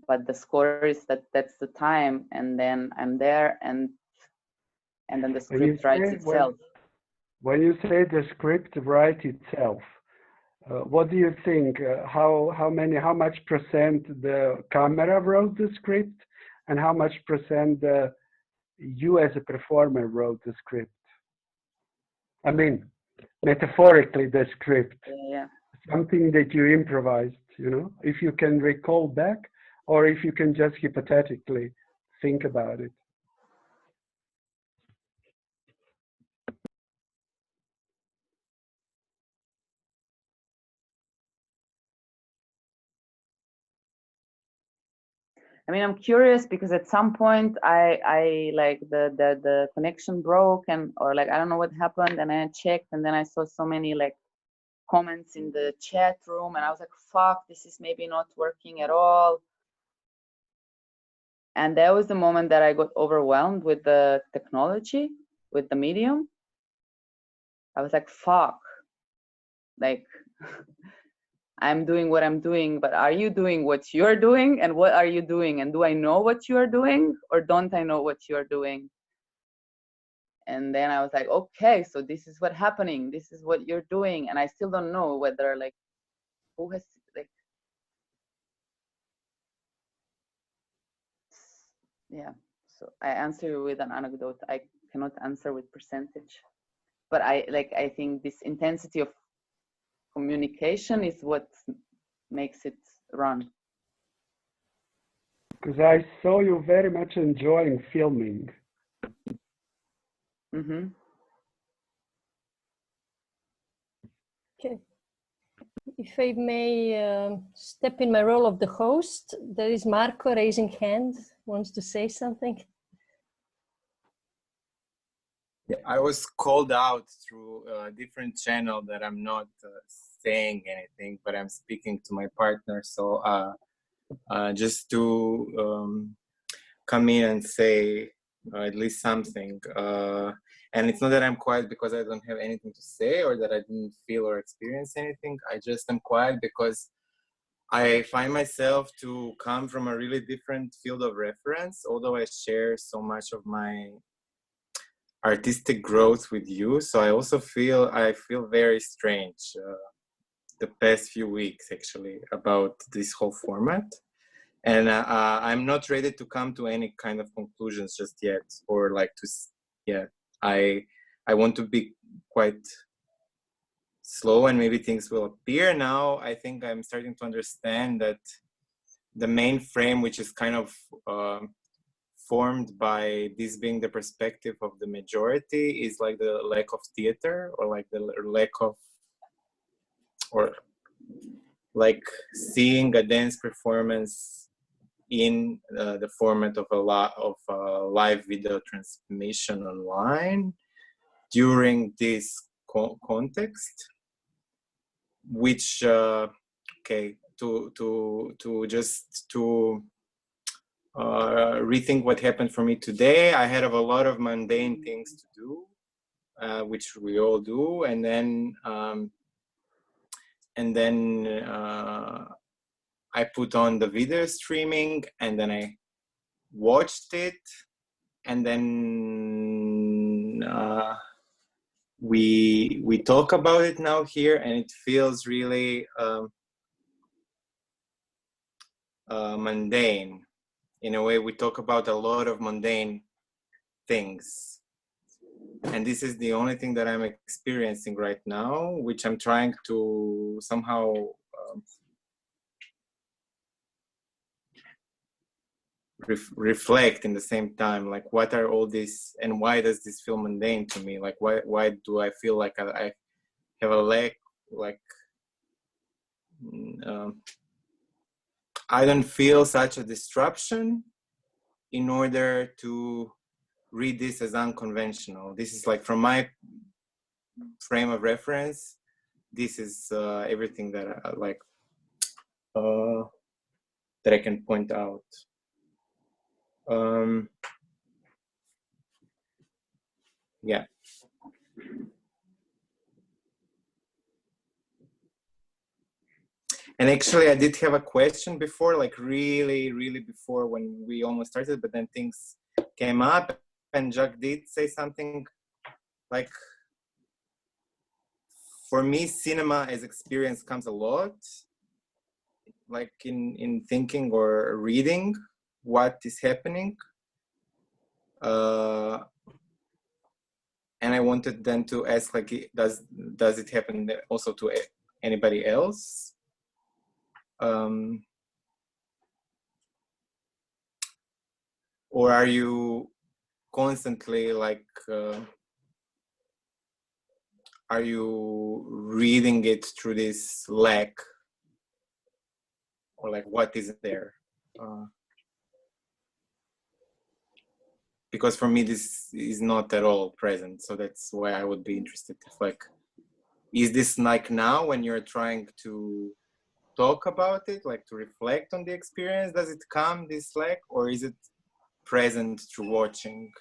But the score is that that's the time, and then I'm there, and then the script writes itself. When you say the script writes itself, what do you think? How much percent the camera wrote the script, and how much percent you as a performer wrote the script? I mean, metaphorically, the script. Yeah. Something that you improvised, you know, if you can recall back, or if you can just hypothetically think about it. I mean, I'm curious because at some point I like the connection broke, and or like I don't know what happened, and I checked, and then I saw so many like comments in the chat room, and I was like, fuck, this is maybe not working at all. And that was the moment that I got overwhelmed with the technology, with the medium. I was like, fuck, like I'm doing what I'm doing, but are you doing what you're doing? And what are you doing? And do I know what you are doing, or don't I know what you're doing? And then I was like, okay, so this is what's happening. This is what you're doing. And I still don't know whether like, who has like, yeah. So I answer you with an anecdote. I cannot answer with percentage, but I think this intensity of communication is what makes it run. Because I saw you very much enjoying filming. Mm-hmm. Okay. If I may step in my role of the host, there is Marco raising hand, wants to say something. Yeah, I was called out through a different channel that I'm not saying anything, but I'm speaking to my partner. So just to come in and say at least something. And it's not that I'm quiet because I don't have anything to say or that I didn't feel or experience anything. I just am quiet because I find myself to come from a really different field of reference, although I share so much of my artistic growth with you. So I also feel very strange the past few weeks actually about this whole format. And I'm not ready to come to any kind of conclusions just yet, or like to, yeah, I want to be quite slow and maybe things will appear. Now I think I'm starting to understand that the main frame, which is kind of formed by this being the perspective of the majority, is like the lack of theater, or like the lack of, or like seeing a dance performance in the format of a live video transmission online during this context, which okay, to just to rethink what happened for me today. I had a lot of mundane things to do, which we all do, and then I put on the video streaming, and then I watched it, and then we talk about it now here, and it feels really mundane. In a way, we talk about a lot of mundane things, and this is the only thing that I'm experiencing right now, which I'm trying to somehow reflect in the same time. Like, what are all these, and why does this feel mundane to me? Like, why do I feel like I have a lack, like I don't feel such a disruption in order to read this as unconventional. This is like, from my frame of reference, this is everything that I like, that I can point out. Yeah. And actually, I did have a question before, like really before, when we almost started, but then things came up, and Jacques did say something like, for me, cinema as experience comes a lot, like in thinking or reading what is happening. And I wanted then to ask, like, does it happen also to anybody else? Or are you constantly like, are you reading it through this lack, or like, what is there? Because for me, this is not at all present. So that's why I would be interested if, like, is this like now when you're trying to talk about it, like to reflect on the experience, does it come, this lack, or is it present through watching?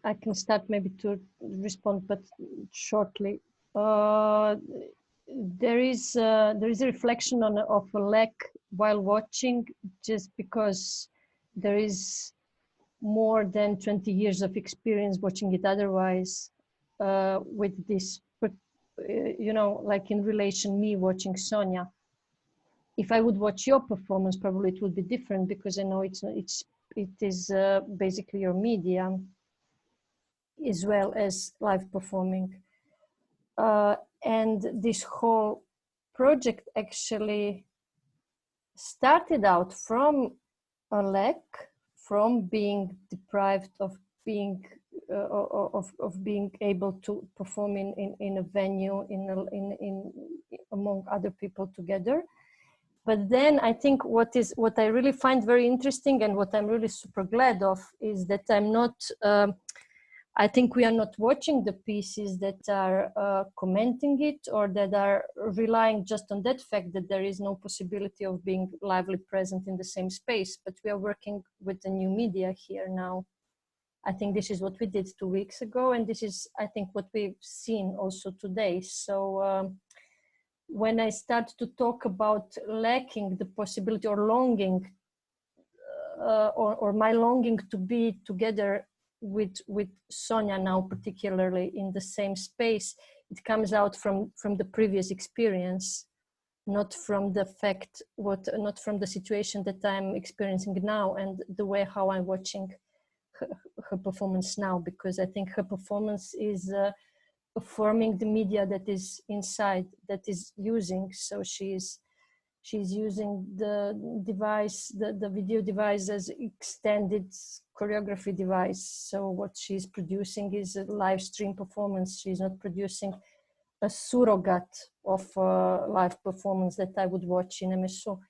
I can start maybe to respond, but shortly. There is a reflection of a lack while watching, just because there is more than 20 years of experience watching it otherwise, with this, but you know, like in relation me watching Sonja. If I would watch your performance, probably it would be different, because I know it is basically your medium as well as live performing. And this whole project actually started out from a lack, from being deprived of being able to perform in a venue, in among other people together. But then I think what I really find very interesting, and what I'm really super glad of, is that I'm not, I think we are not watching the pieces that are commenting it, or that are relying just on that fact that there is no possibility of being lively present in the same space, but we are working with the new media here now. I think this is what we did 2 weeks ago, and this is, I think, what we've seen also today. So when I start to talk about lacking the possibility, or longing, or my longing to be together with Sonja now, particularly in the same space, it comes out from the previous experience, not from the fact, not from the situation that I'm experiencing now, and the way how I'm watching her performance now, because I think her performance is forming the media that is inside, that is using. So she's using the device, the video device, as extended choreography device. So what she's producing is a live stream performance. She's not producing a surrogate of a live performance that I would watch in MSO.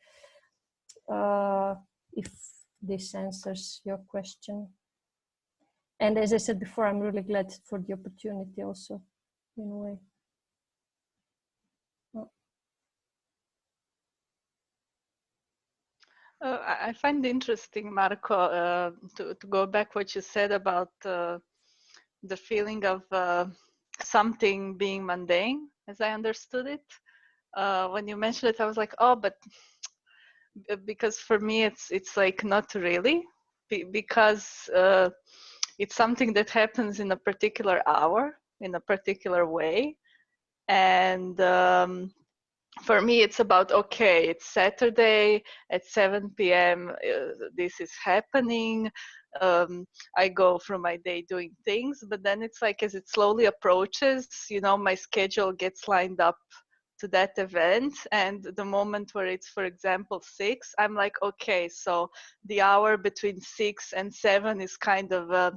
If this answers your question. And as I said before, I'm really glad for the opportunity also, in a way. I find interesting, Marco, to go back what you said about the feeling of something being mundane, as I understood it. When you mentioned it, I was like, oh, but because for me, it's like not really, because it's something that happens in a particular hour, in a particular way. And for me, it's about, okay, it's Saturday at 7 p.m. This is happening. I go through my day doing things, but then it's like as it slowly approaches, you know, my schedule gets lined up to that event, and the moment where it's, for example, 6, I'm like, okay, so the hour between 6 and 7 is kind of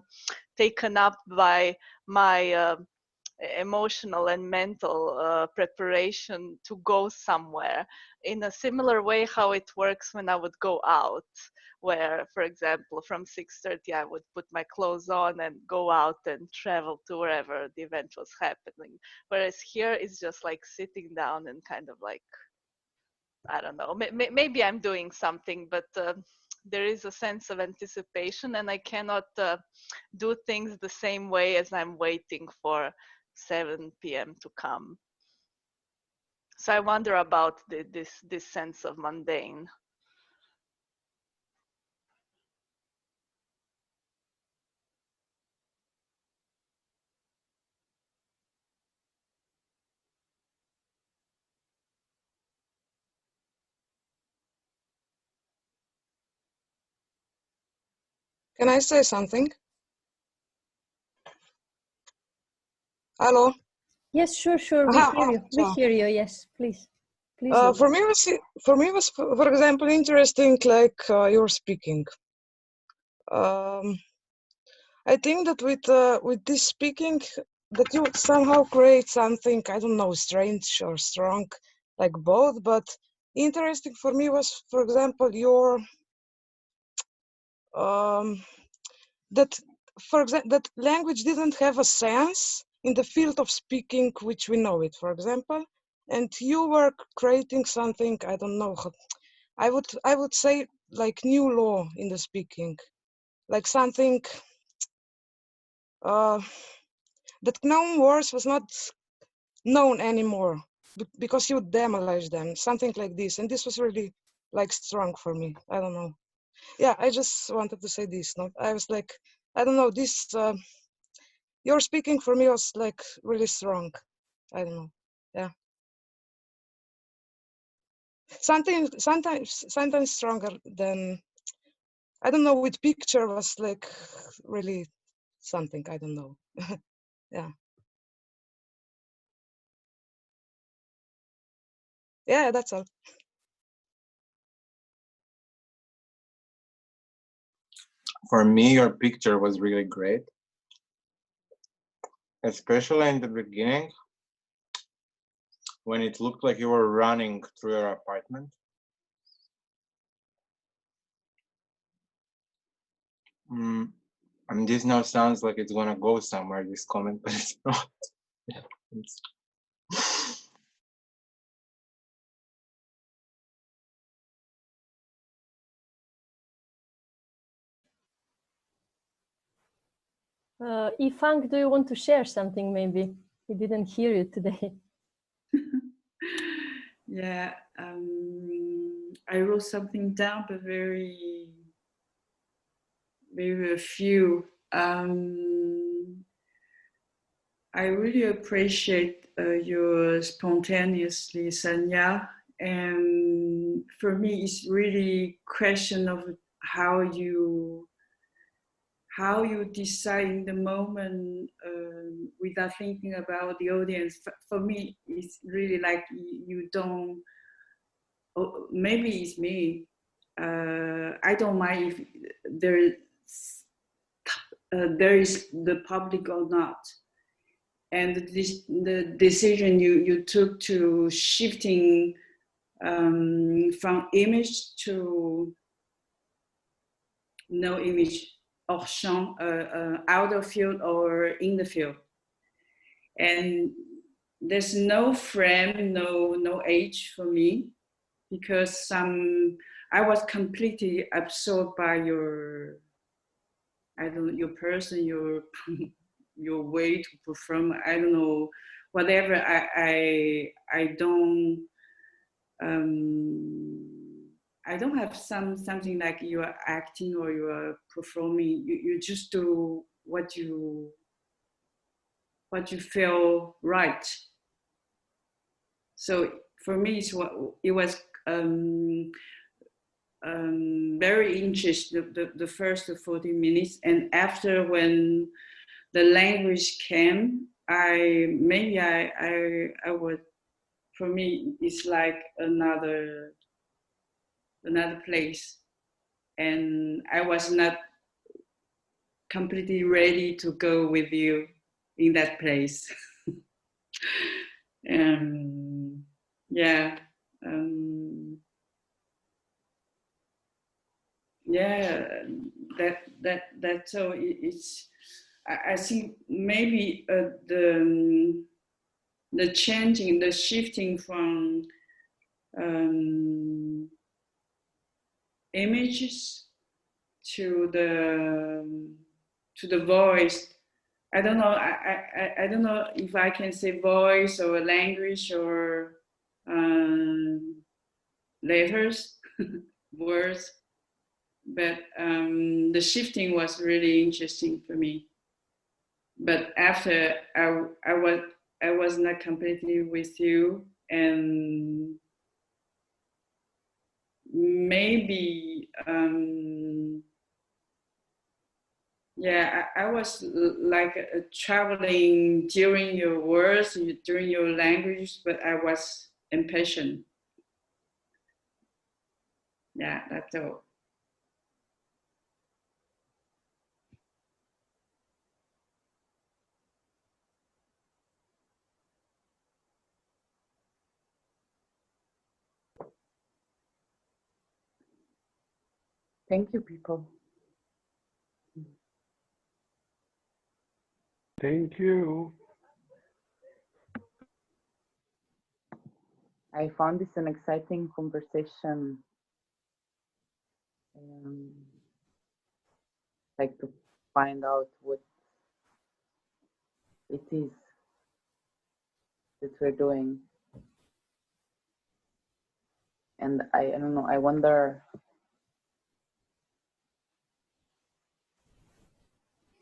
taken up by my emotional and mental preparation to go somewhere, in a similar way how it works when I would go out, where, for example, from 6:30 I would put my clothes on and go out and travel to wherever the event was happening. Whereas here it's just like sitting down and kind of like, I don't know, maybe I'm doing something, but there is a sense of anticipation, and I cannot do things the same way as I'm waiting for 7 p.m. to come. So I wonder about this sense of mundane. Can I say something? Hello? Yes, sure, we hear you. We hear you, yes, please. Please. For me, was, for example, interesting, like you're speaking. I think that with this speaking, that you somehow create something, I don't know, strange or strong, like both. But interesting for me was, for example, your that, for example, that language didn't have a sense in the field of speaking, which we know it, for example, and you were creating something, I don't know, I would say like new law in the speaking, like something that known words was not known anymore because you demolish them, something like this. And this was really like strong for me. I don't know. Yeah, I just wanted to say this. No, I was like, I don't know, this, your speaking for me was like really strong. I don't know. Yeah. Sometimes stronger than, I don't know, with picture was like really something, I don't know. Yeah. Yeah, that's all. For me, your picture was really great, especially in the beginning when it looked like you were running through your apartment. I mean, this now sounds like it's gonna go somewhere, this comment, but it's not. Ifang, do you want to share something maybe? We didn't hear you today. Yeah, I wrote something down, but very few. I really appreciate your spontaneously, Sonja. And for me, it's really question of how you decide in the moment without thinking about the audience. For me, it's really like you don't. Oh, maybe it's me. I don't mind if there is the public or not. And the decision you took to shifting from image to no image, hors champ, out of field or in the field. And there's no frame, no age for me, because I was completely absorbed by your person, your way to perform. I don't know, whatever. I don't have something like you are acting or you are performing. You just do what you feel right. So for me, it was very interesting, the first 40 minutes. And after, when the language came, I would, for me, it's like another place. And I was not completely ready to go with you in that place. Yeah. Yeah, that so it's, I think maybe the changing, the shifting from images to the voice. I don't know. I don't know if I can say voice or language or letters, words. But the shifting was really interesting for me. But after, I was not completely with you, and maybe yeah, I was like traveling during your words, during your language, but I was impatient. Yeah, that's all. Thank you, people. Thank you. I found this an exciting conversation. Like to find out what it is that we're doing. And I don't know, I wonder,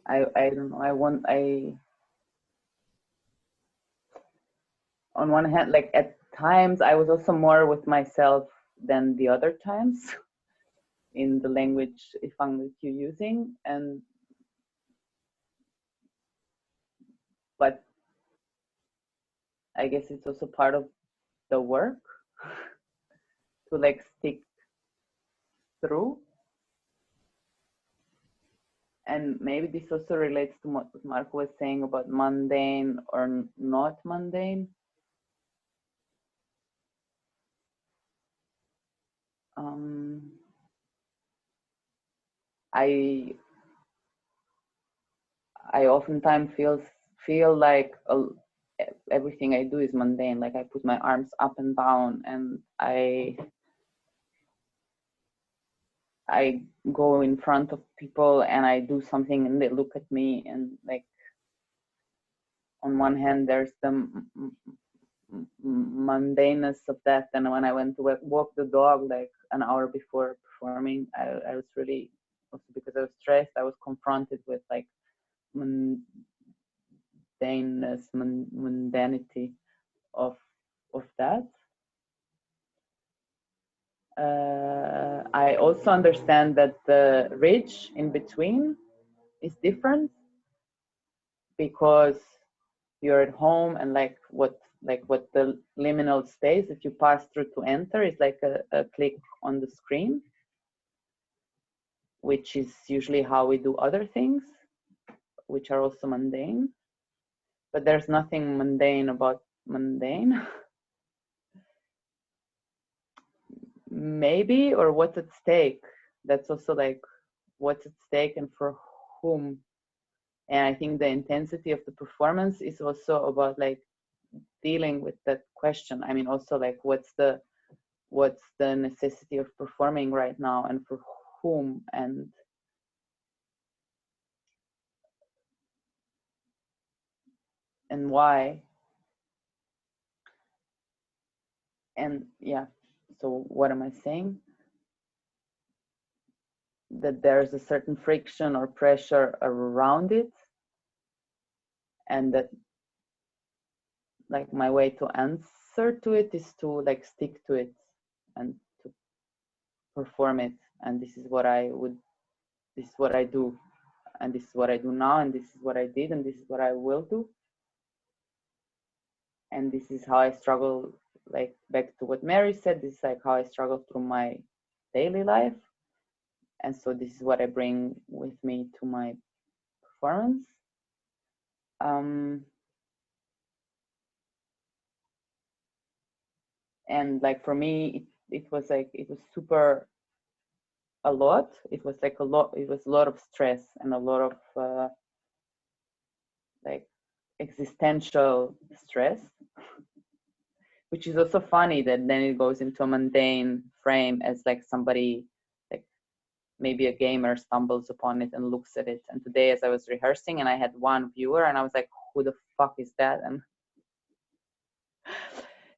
I don't know, on one hand, like at times I was also more with myself than the other times in the language Ifang that you're using, but I guess it's also part of the work to like stick through. And maybe this also relates to what Marco was saying about mundane or not mundane. I oftentimes feel like everything I do is mundane. Like I put my arms up and down, and I go in front of people and I do something and they look at me, and like on one hand there's the mundaneness of that, and when I went to walk the dog like an hour before performing, I was really, also because I was stressed, I was confronted with like mundanity of that. I also understand that the ridge in between is different because you're at home, and like what the liminal space that you pass through to enter is like a click on the screen, which is usually how we do other things, which are also mundane. But there's nothing mundane about mundane. Maybe, or what's at stake. That's also like what's at stake and for whom. And I think the intensity of the performance is also about like dealing with that question. I mean, also like what's the necessity of performing right now and for whom, and why. And yeah, so what am I saying? That there's a certain friction or pressure around it, and that like my way to answer to it is to like stick to it and to perform it. And this is what I do, and this is what I do now, and this is what I did, and this is what I will do. And this is how I struggle, like back to what Mary said, this is like how I struggle through my daily life. And so this is what I bring with me to my performance. And like for me, it was super a lot. It was like a lot of stress and a lot of like existential stress, which is also funny that then it goes into a mundane frame as like somebody, like maybe a gamer stumbles upon it and looks at it. And today as I was rehearsing and I had one viewer and I was like, who the fuck is that?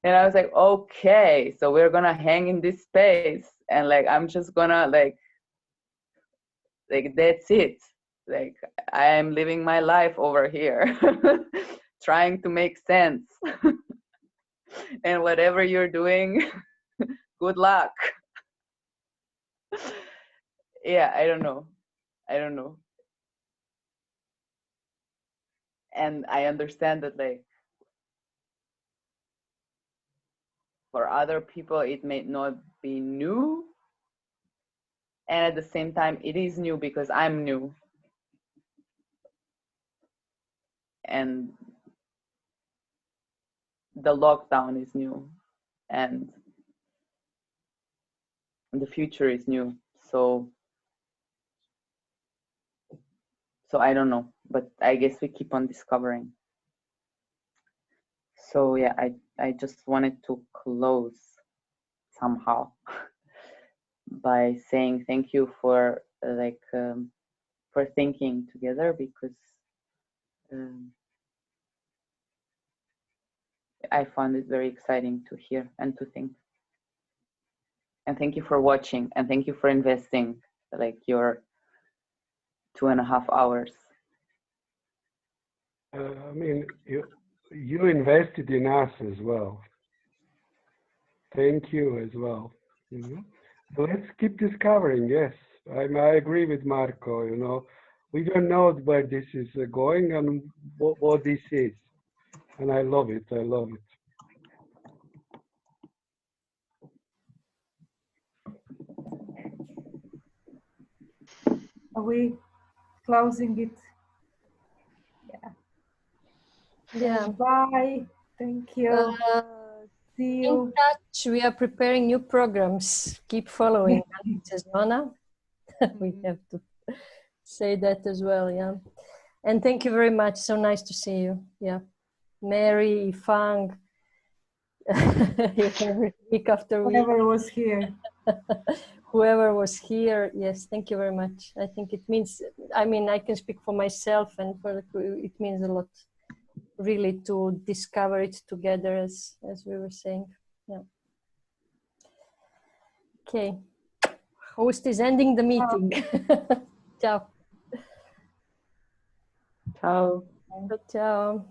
And I was like, okay, so we're gonna hang in this space and like I'm just gonna like that's it. Like I am living my life over here trying to make sense. And whatever you're doing, good luck. Yeah, I don't know. And I understand that like for other people it may not be new, and at the same time it is new because I'm new, and the lockdown is new, and the future is new. So I don't know, but I guess we keep on discovering. So yeah, I just wanted to close somehow by saying thank you for for thinking together, because I found it very exciting to hear and to think. And thank you for watching, and thank you for investing like your 2.5 hours. I mean, you invested in us as well. Thank you as well. So let's keep discovering. Yes, I agree with Marco. We don't know where this is going and what this is, and I love it. Are we closing it? Yeah. Bye. Thank you. See you. In touch. We are preparing new programs. Keep following ANTISEZONA. We have to say that as well, yeah. And thank you very much. So nice to see you. Yeah. Mary, Ifang, every week after week. Whoever was here. Whoever was here, yes, thank you very much. I think it means, I mean, I can speak for myself and for the crew, it means a lot, really, to discover it together, as we were saying. Yeah. Okay. Host is ending the meeting. Ciao. Ciao. Ciao.